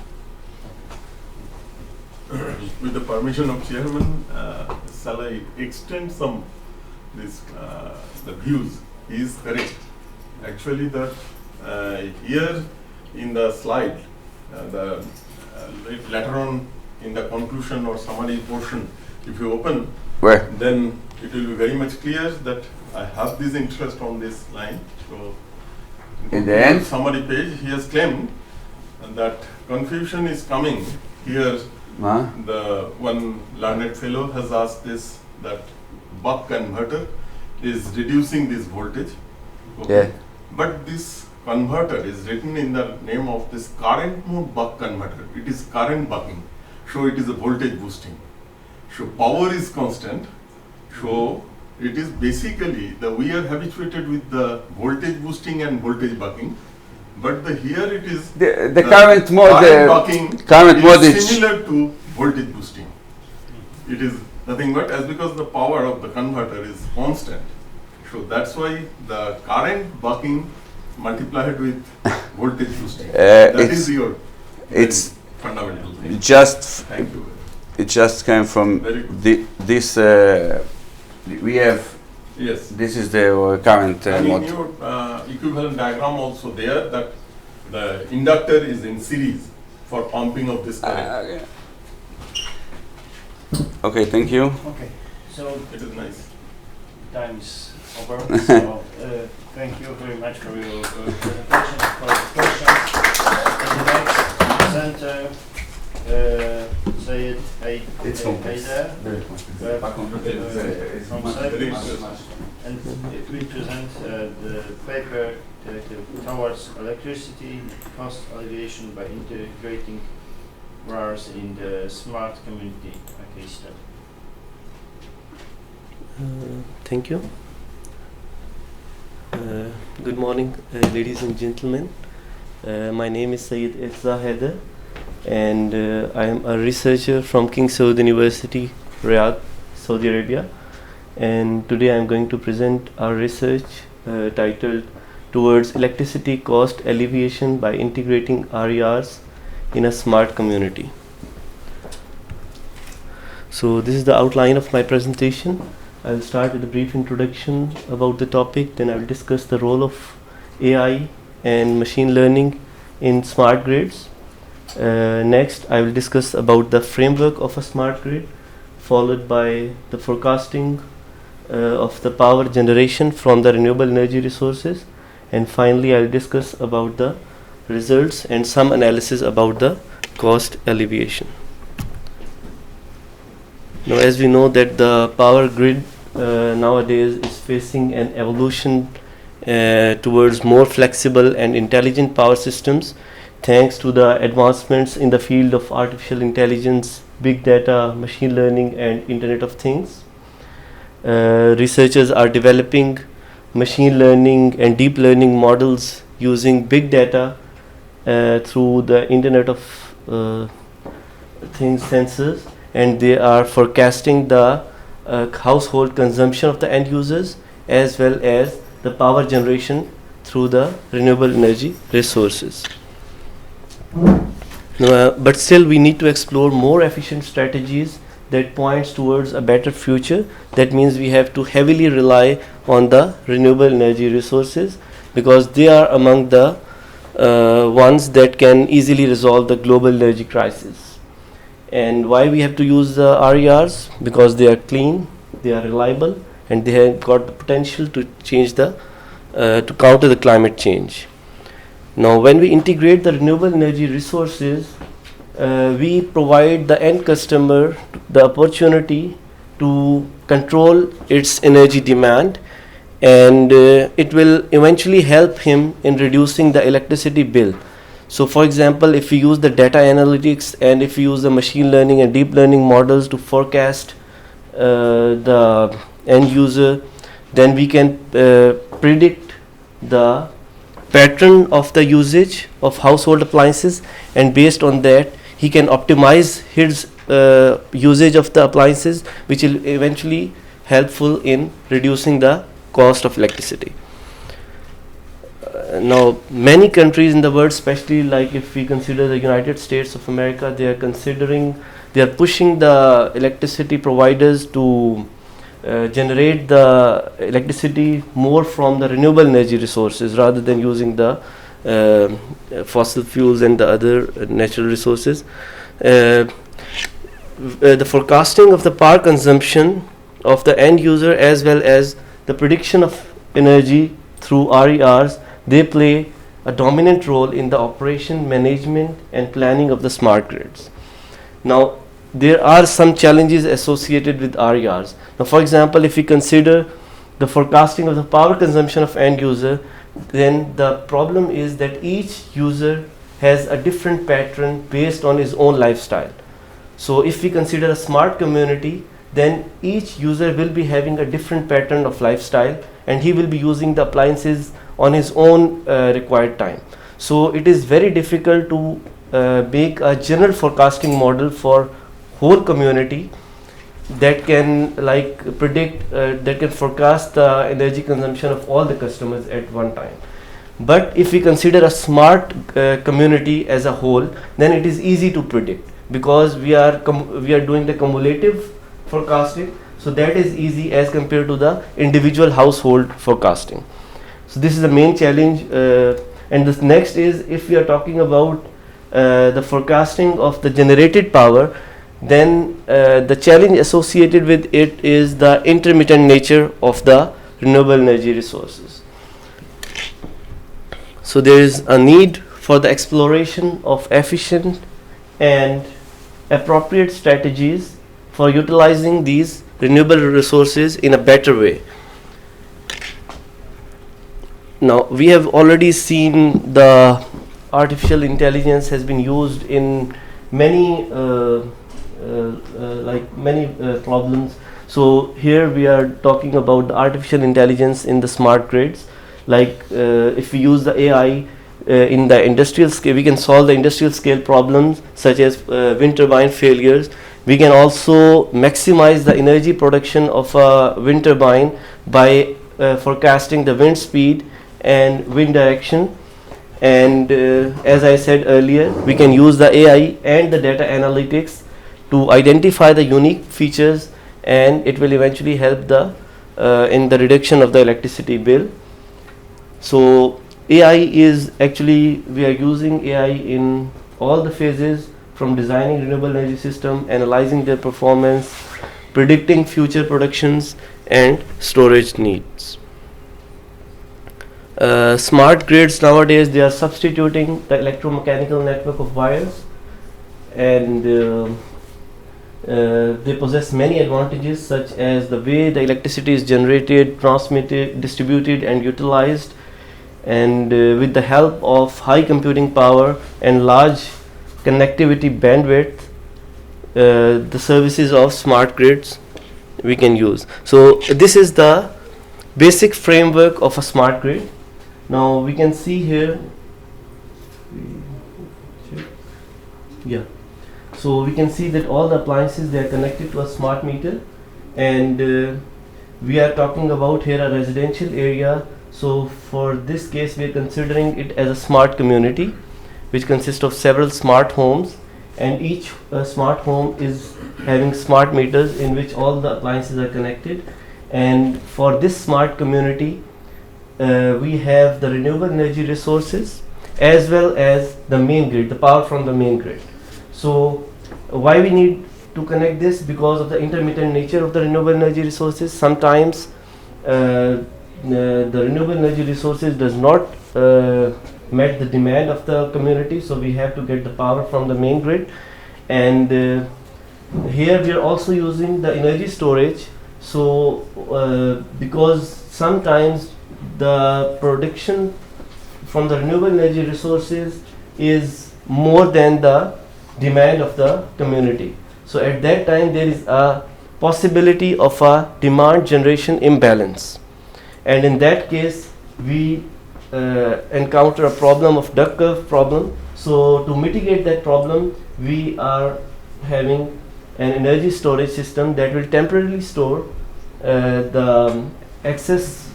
With the permission of chairman, shall I extend the views? He is correct. Actually, here in the slide, later on in the conclusion or summary portion, if you open, then it will be very much clear that I have this interest on this line. So, in the end, summary page, he has claimed that confusion is coming here. The one learned fellow has asked this, that buck converter is reducing this voltage. Okay. Yeah. But this converter is written in the name of this Current-Mode-Buck-Converter. It is current bucking, so it is a voltage boosting. So power is constant, so it is basically we are habituated with the voltage boosting and voltage bucking, but here it is the current mode bucking is similar to voltage boosting. It is nothing but because the power of the converter is constant. So that's why the current bucking multiplied with voltage boosting. That is your fundamental thing. Thank you. It just came from this. We have. Yes. This is the current mode. In your equivalent diagram also there, that the inductor is in series for pumping of this current. Okay, thank you. Okay, so It is nice. time is over. So thank you very much for your presentation, for the questions. And the next presenter, Sayed Haider, from Serbia, and it will present the paper towards electricity cost alleviation by integrating RERs in the smart community. Okay, start. Thank you. Good morning, ladies and gentlemen. My name is Sayed Haider, and I am a researcher from King Saud University, Riyadh, Saudi Arabia. And today I am going to present our research titled Towards Electricity Cost Alleviation by Integrating RERs in a Smart Community. So this is the outline of my presentation. I will start with a brief introduction about the topic, then I will discuss the role of AI and machine learning in smart grids. Next, I will discuss about the framework of a smart grid, followed by the forecasting of the power generation from the renewable energy resources, and finally I will discuss about the results and some analysis about the cost alleviation. Now, as we know that the power grid nowadays is facing an evolution towards more flexible and intelligent power systems, thanks to the advancements in the field of artificial intelligence, big data, machine learning, and Internet of Things. Researchers are developing machine learning and deep learning models using big data through the Internet of Things sensors, and they are forecasting the household consumption of the end users as well as the power generation through the renewable energy resources. But still we need to explore more efficient strategies that points towards a better future. That means we have to heavily rely on the renewable energy resources because they are among the ones that can easily resolve the global energy crisis. And why we have to use the RERs? Because they are clean, they are reliable, and they have got the potential to change the to counter the climate change. Now, when we integrate the renewable energy resources, we provide the end customer the opportunity to control its energy demand, and it will eventually help him in reducing the electricity bill. So for example, if we use the data analytics and if we use the machine learning and deep learning models to forecast the end user, then we can predict the pattern of the usage of household appliances, and based on that he can optimize his usage of the appliances, which will eventually helpful in reducing the cost of electricity. Now, many countries in the world, especially like if we consider the United States of America, they are pushing the electricity providers to generate the electricity more from the renewable energy resources rather than using the fossil fuels and the other natural resources. The forecasting of the power consumption of the end user as well as the prediction of energy through RERs, they play a dominant role in the operation, management, and planning of the smart grids. Now, there are some challenges associated with RERs. Now, for example, if we consider the forecasting of the power consumption of end user, then the problem is that each user has a different pattern based on his own lifestyle. So if we consider a smart community, then each user will be having a different pattern of lifestyle, and he will be using the appliances on his own required time. So it is very difficult to make a general forecasting model for whole community that can predict, that can forecast the energy consumption of all the customers at one time. But if we consider a smart community as a whole, then it is easy to predict because we are doing the cumulative forecasting. So that is easy as compared to the individual household forecasting. So this is the main challenge. And this next is if we are talking about the forecasting of the generated power, then the challenge associated with it is the intermittent nature of the renewable energy resources. So there is a need for the exploration of efficient and appropriate strategies for utilizing these renewable resources in a better way. Now, we have already seen the artificial intelligence has been used in many problems. So here we are talking about the artificial intelligence in the smart grids. Like if we use the AI in the industrial scale, we can solve the industrial scale problems such as wind turbine failures. We can also maximize the energy production of a wind turbine by forecasting the wind speed and wind direction. And as I said earlier, we can use the AI and the data analytics to identify the unique features, and it will eventually help the in the reduction of the electricity bill. So AI is actually, we are using AI in all the phases, from designing renewable energy system, analyzing their performance, predicting future productions and storage needs. Smart grids nowadays, they are substituting the electromechanical network of wires, and they possess many advantages, such as the way the electricity is generated, transmitted, distributed and utilized, and with the help of high computing power and large connectivity bandwidth, the services of smart grids we can use. So this is the basic framework of a smart grid. Now we can see here, so we can see that all the appliances, they are connected to a smart meter, and we are talking about here a residential area. So for this case, we are considering it as a smart community, which consists of several smart homes, and each smart home is having smart meters in which all the appliances are connected. And for this smart community, we have the renewable energy resources as well as the main grid, the power from the main grid. So why we need to connect this? Because of the intermittent nature of the renewable energy resources. Sometimes the renewable energy resources does not met the demand of the community, so we have to get the power from the main grid. And here we are also using the energy storage. So because sometimes the production from the renewable energy resources is more than the demand of the community, so at that time there is a possibility of a demand generation imbalance, and in that case we encounter a problem of duck curve problem. So to mitigate that problem, we are having an energy storage system that will temporarily store the excess,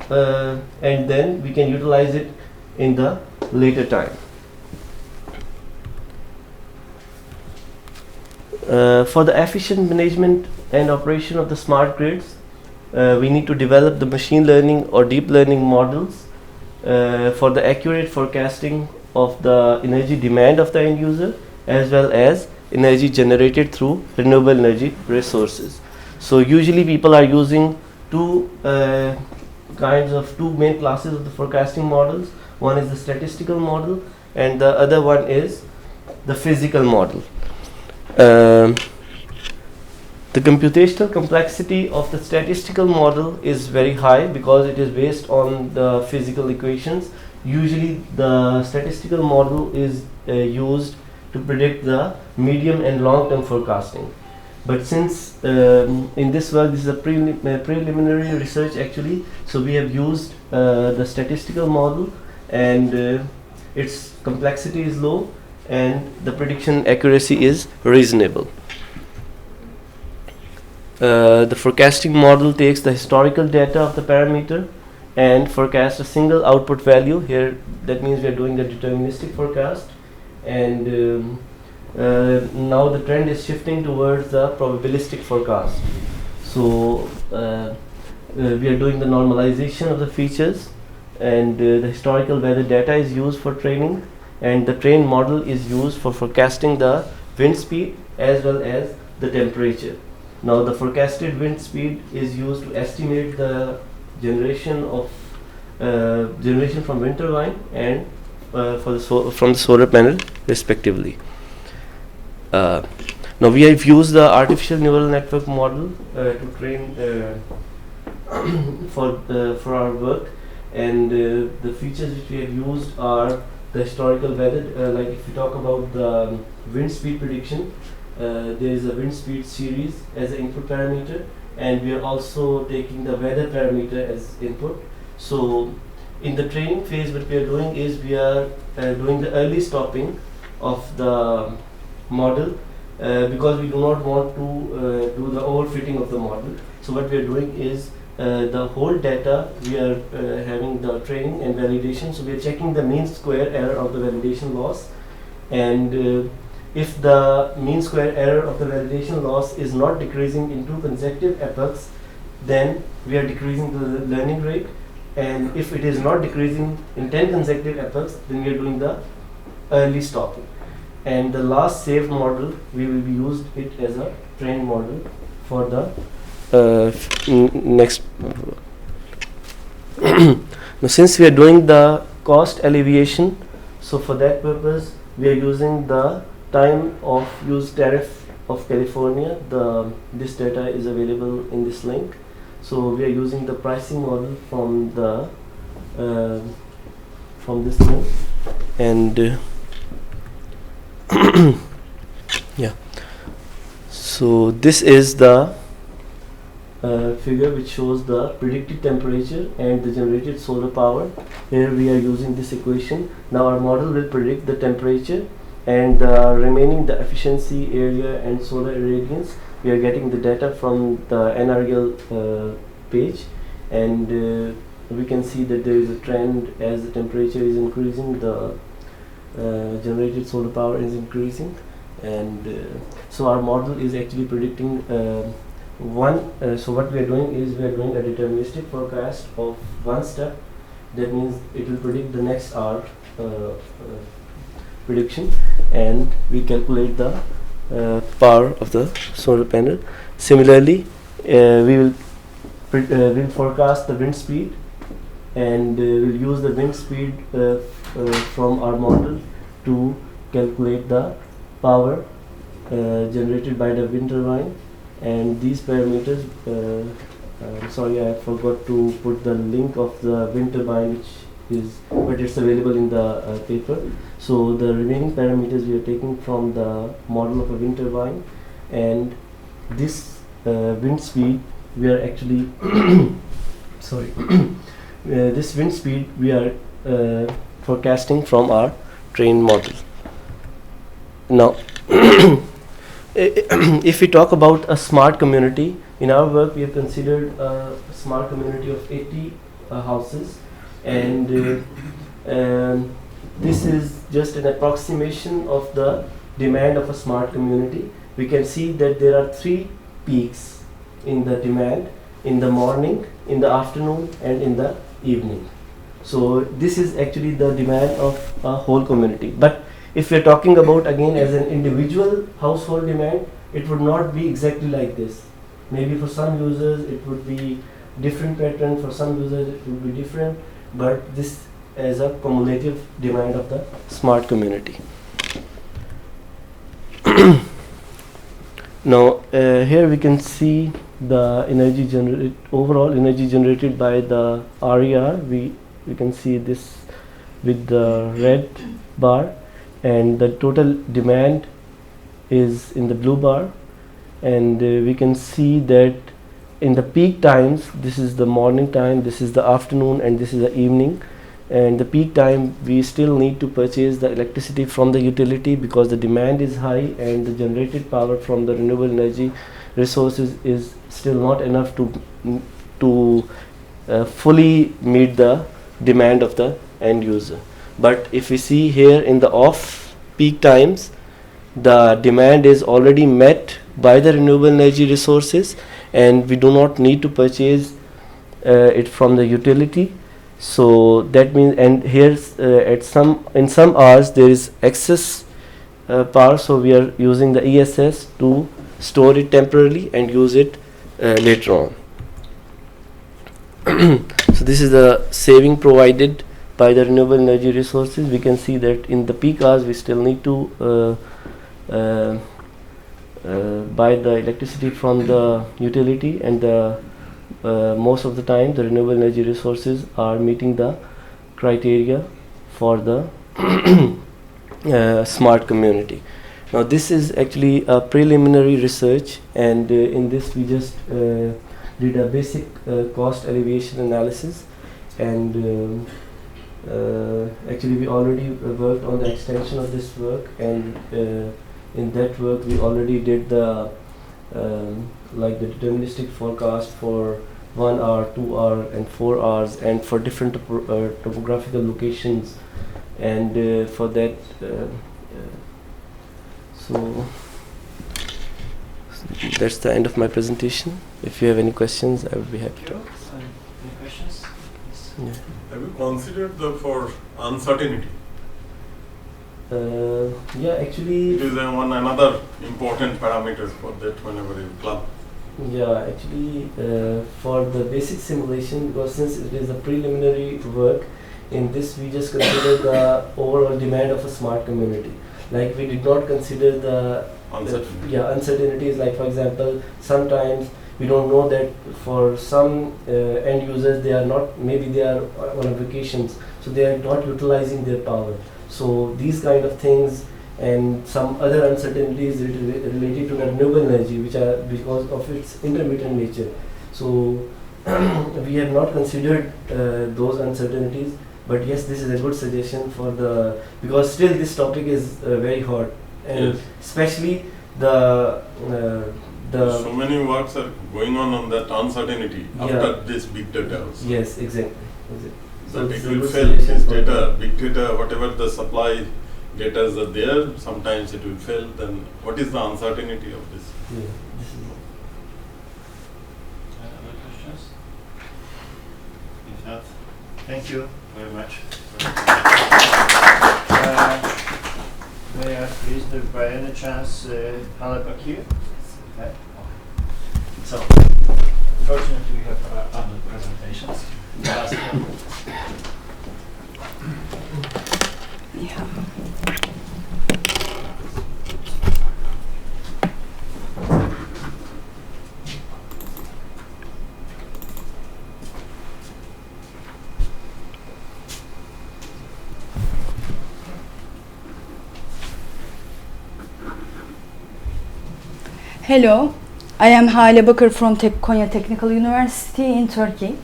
and then we can utilize it in the later time. For the efficient management and operation of the smart grids, we need to develop the machine learning or deep learning models for the accurate forecasting of the energy demand of the end user, as well as energy generated through renewable energy resources. So usually people are using two main classes of the forecasting models. One is the statistical model and the other one is the physical model. The computational complexity of the statistical model is very high because it is based on the physical equations. Usually the statistical model is used to predict the medium and long-term forecasting. But since in this work, this is a preliminary research actually, so we have used the statistical model, and its complexity is low and the prediction accuracy is reasonable. The forecasting model takes the historical data of the parameter and forecasts a single output value. Here that means we are doing the deterministic forecast, and now the trend is shifting towards the probabilistic forecast. So we are doing the normalization of the features, and the historical weather data is used for training, and the trained model is used for forecasting the wind speed as well as the temperature. Now the forecasted wind speed is used to estimate the generation of generation from wind turbine and from the solar panel respectively. Now we have used the artificial neural network model to train for our work, and the features which we have used are the historical weather. Like if we talk about the wind speed prediction, there is a wind speed series as an input parameter, and we are also taking the weather parameter as input. So in the training phase, what we are doing is we are doing the early stopping of the model because we do not want to do the overfitting of the model. So what we are doing is the whole data we are having the training and validation. So we are checking the mean square error of the validation loss, and if the mean square error of the validation loss is not decreasing in 2 consecutive epochs, then we are decreasing the learning rate, and if it is not decreasing in 10 consecutive epochs, then we are doing the early stopping. And the last saved model, we will be used it as a trained model for the next. Now since we are doing the cost alleviation, so for that purpose we are using the time of use tariff of California. This data is available in this link. So we are using the pricing model from the from this link, and yeah. So this is the figure which shows the predicted temperature and the generated solar power. Here we are using this equation. Now our model will predict the temperature and remaining the efficiency, area and solar irradiance. We are getting the data from the NREL page, and we can see that there is a trend as the temperature is increasing, the generated solar power is increasing, and so our model is actually predicting so what we are doing is we are doing a deterministic forecast of one step. That means it will predict the next hour prediction, and we calculate the power of the solar panel. Similarly, we will forecast the wind speed, and we'll use the wind speed from our model to calculate the power generated by the wind turbine. And these parameters, sorry, I forgot to put the link of the wind turbine, but it's available in the paper. So the remaining parameters we are taking from the model of a wind turbine, and this wind speed we are actually sorry this wind speed we are forecasting from our trained model. Now if we talk about a smart community, in our work we have considered a smart community of 80 houses, and this is just an approximation of the demand of a smart community. We can see that there are 3 peaks in the demand: in the morning, in the afternoon and in the evening. So this is actually the demand of a whole community. But if we are talking about again as an individual household demand, it would not be exactly like this. Maybe for some users it would be different pattern, for some users it would be different, but this as a cumulative demand of the smart community. Now here we can see the energy generated, overall energy generated by the RER. We can see this with the red bar, and the total demand is in the blue bar, and we can see that in the peak times, this is the morning time, this is the afternoon, and this is the evening. And the peak time we still need to purchase the electricity from the utility because the demand is high and the generated power from the renewable energy resources is still not enough to fully meet the demand of the end user. But if we see here in the off peak times, the demand is already met by the renewable energy resources, and we do not need to purchase it from the utility. So that means, and here in some hours there is excess power, so we are using the ESS to store it temporarily and use it later on. So this is the saving provided by the renewable energy resources. We can see that in the peak hours we still need to buy the electricity from the utility, and most of the time the renewable energy resources are meeting the criteria for the smart community. Now this is actually a preliminary research, and in this we just did a basic cost alleviation analysis, and actually we already worked on the extension of this work, and in that work we already did the like the deterministic forecast for 1 hour, 2 hour and 4 hours, and for different topographical locations, and for that so that's the end of my presentation. If you have any questions, I would be happy to. Any questions? Yes. Yeah. Have you considered for uncertainty? Yeah, actually. It is one another important parameter for that whenever you club. Yeah, actually, for the basic simulation, because since it is a preliminary work, in this we just consider the overall demand of a smart community. Like we did not consider the uncertainties. Like for example, sometimes we don't know that for some end users they are not, maybe they are on vacations, so they are not utilizing their power. So these kind of things and some other uncertainties related to the renewable energy, which are because of its intermittent nature. So we have not considered those uncertainties. But yes, this is a good suggestion for the, because still this topic is very hot, and yes, especially the so many works are going on that uncertainty after this big data also. Yes, exactly. So it will fail, this data, big data, whatever the supply data are there, sometimes it will fail. Then what is the uncertainty of this? Yeah, this is other questions? If not, thank you very much. May I please, by any chance, Halep here? Okay. So, fortunately we have other presentations. Last one. Yeah. Hello, I am Hale Bakır from Konya Technical University in Turkey.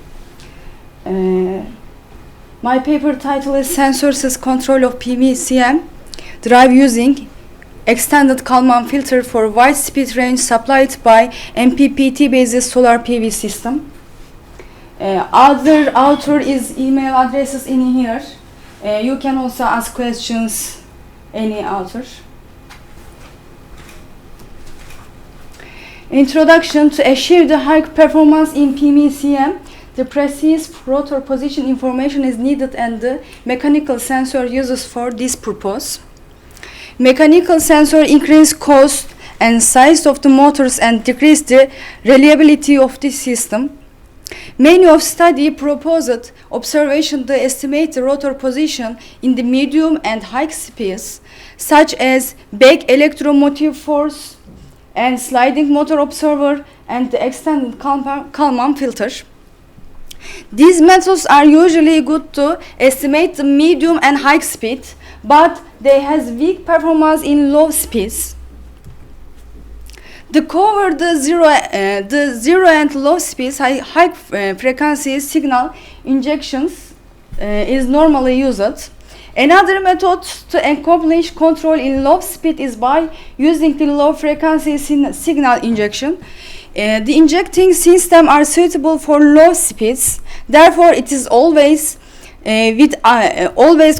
My paper title is Sensors Control of PVCM Drive Using Extended Kalman Filter for Wide Speed Range Supplied by MPPT-based Solar PV System. Other author is email addresses in here. You can also ask questions any author. Introduction: to achieve the high performance in PVCM, the precise rotor position information is needed, and the mechanical sensor uses for this purpose. Mechanical sensor increase cost and size of the motors and decrease the reliability of the system. Many of study proposed observation to estimate the rotor position in the medium and high speeds, such as back electromotive force and sliding motor observer and the extended Kalman filter. These methods are usually good to estimate the medium and high speed, but they has weak performance in low speeds. To cover the zero and low speeds, high frequency signal injections is normally used. Another method to accomplish control in low speed is by using the low frequency signal injection. The injecting system are suitable for low speeds. Therefore, it is always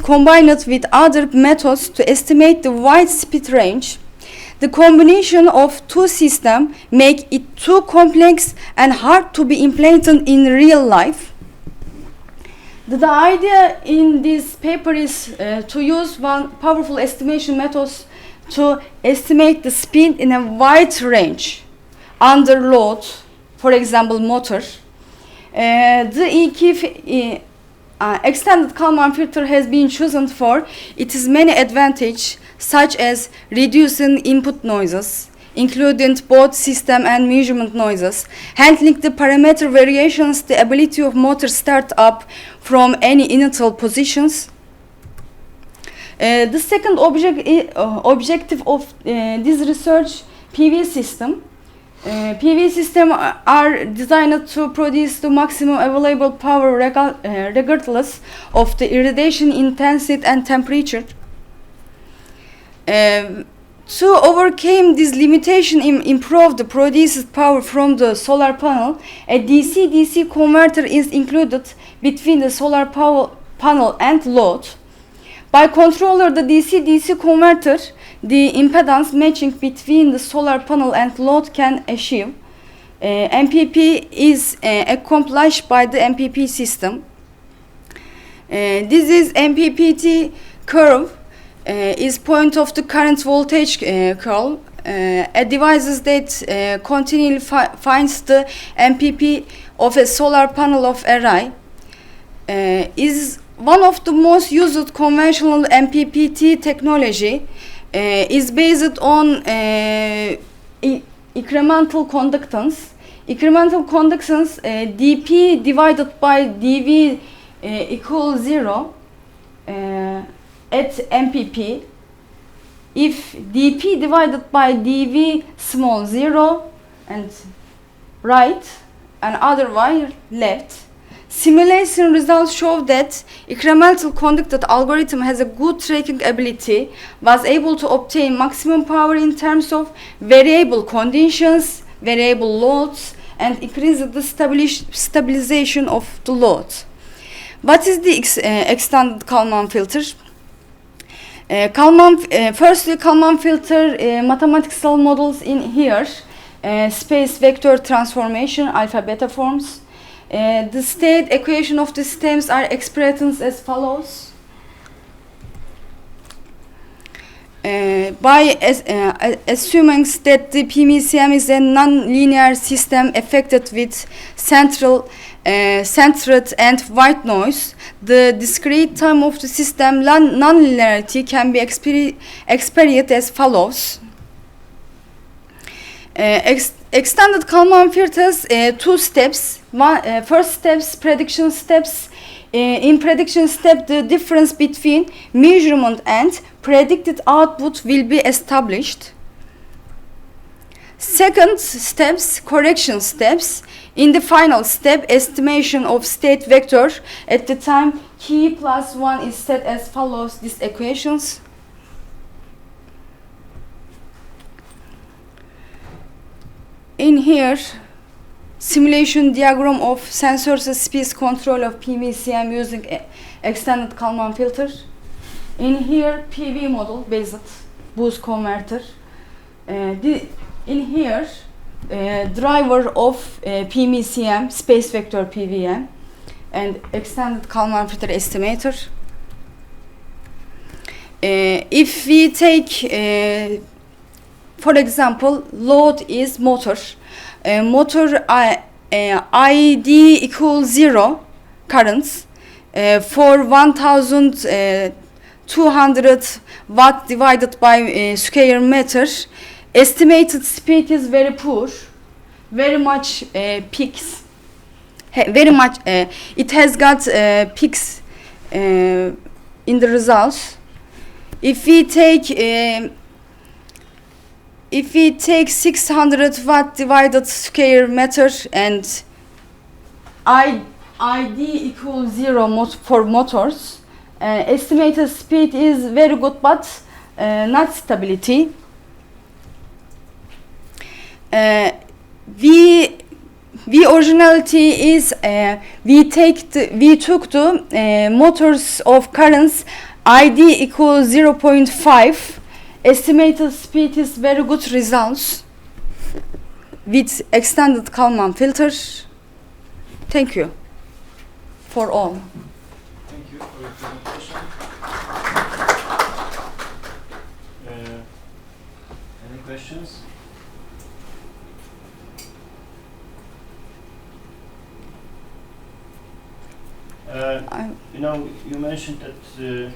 combined with other methods to estimate the wide speed range. The combination of two systems make it too complex and hard to be implemented in real life. The idea in this paper is to use one powerful estimation methods to estimate the speed in a wide range under load, for example, motor. The EQ extended Kalman filter has been chosen for its many advantages, such as reducing input noises, including both system and measurement noises, handling the parameter variations, the ability of motor start up from any initial positions. The second objective of this research, PV system. PV systems are designed to produce the maximum available power regardless of the irradiation intensity and temperature. To overcome this limitation and improve the produced power from the solar panel, a DC-DC converter is included between the solar panel and load. By controlling the DC-DC converter, the impedance matching between the solar panel and load can achieve. MPP is accomplished by the MPP system. This is MPPT curve. Is point of the current voltage curve. A device that continually finds the MPP of a solar panel of array is one of the most used conventional MPPT technology. Is based on incremental conductance. Incremental conductance dP divided by dV equals 0 at MPP. If dP divided by dV small 0 and right and otherwise left, simulation results show that incremental conducted algorithm has a good tracking ability, was able to obtain maximum power in terms of variable conditions, variable loads, and increase the stabilization of the load. What is the extended Kalman filter? Firstly, Kalman filter mathematical models in here, space vector transformation, alpha beta forms. The state equation of the systems are expressed as follows. By assuming that the PMCM is a non-linear system affected with centered and white noise, the discrete time of the system non-linearity can be experienced as follows. Extended Kalman filters, two steps. First steps, prediction steps. In prediction step, the difference between measurement and predicted output will be established. Second steps, correction steps. In the final step, estimation of state vector at the time k plus 1 is set as follows these equations. In here, simulation diagram of sensors speed control of PMCM using extended Kalman filter. In here, PV model based boost converter. In here, driver of PMCM, space vector PVM, and extended Kalman filter estimator. If we take for example, load is motor. Motor ID equals 0 currents for 1200 watt divided by square meter. Estimated speed is very poor, very much peaks. Very much. It has got peaks in the results. If we take 600 watt divided square meter and ID equals 0 for motors, estimated speed is very good but not stability. Originality is we took the motors of currents ID equals 0.5. Estimated speed is very good results with extended Kalman filter. Thank you for all. questions? You know, you mentioned that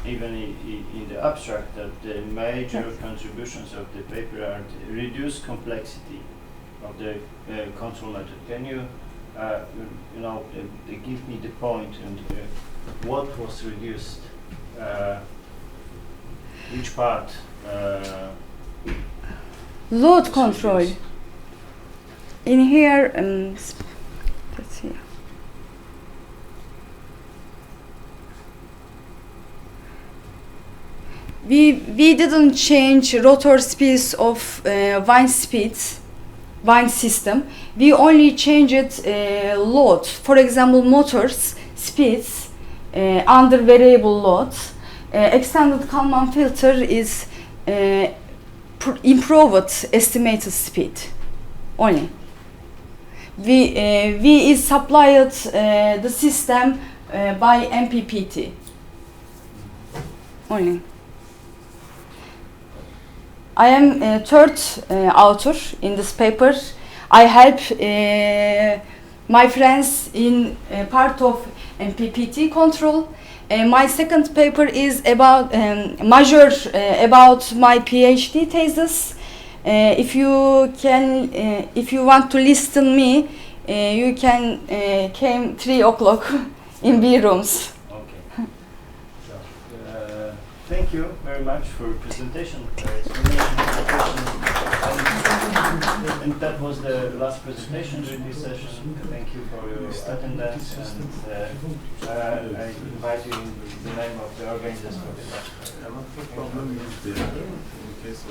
even in the abstract that the major contributions of the paper are the reduced complexity of the control method. Can you, you know, give me the point and what was reduced? Which part? Load control. Reduced? In here, let's see. We didn't change rotor speeds of wind system. We only changed load. For example, motors speeds under variable load. Extended Kalman filter is improved estimated speed only. We is supplied the system by MPPT only. I am a third author in this paper. I help my friends in part of MPPT control. My second paper is about measure about my PhD thesis. If you want to listen me, you can came 3 o'clock in B rooms. Okay. So, thank you very much for presentation, explanation, and that was the last presentation during this session. Thank you for your attendance, and I invite you in the name of the organizers for the talk. Another problem is there in case of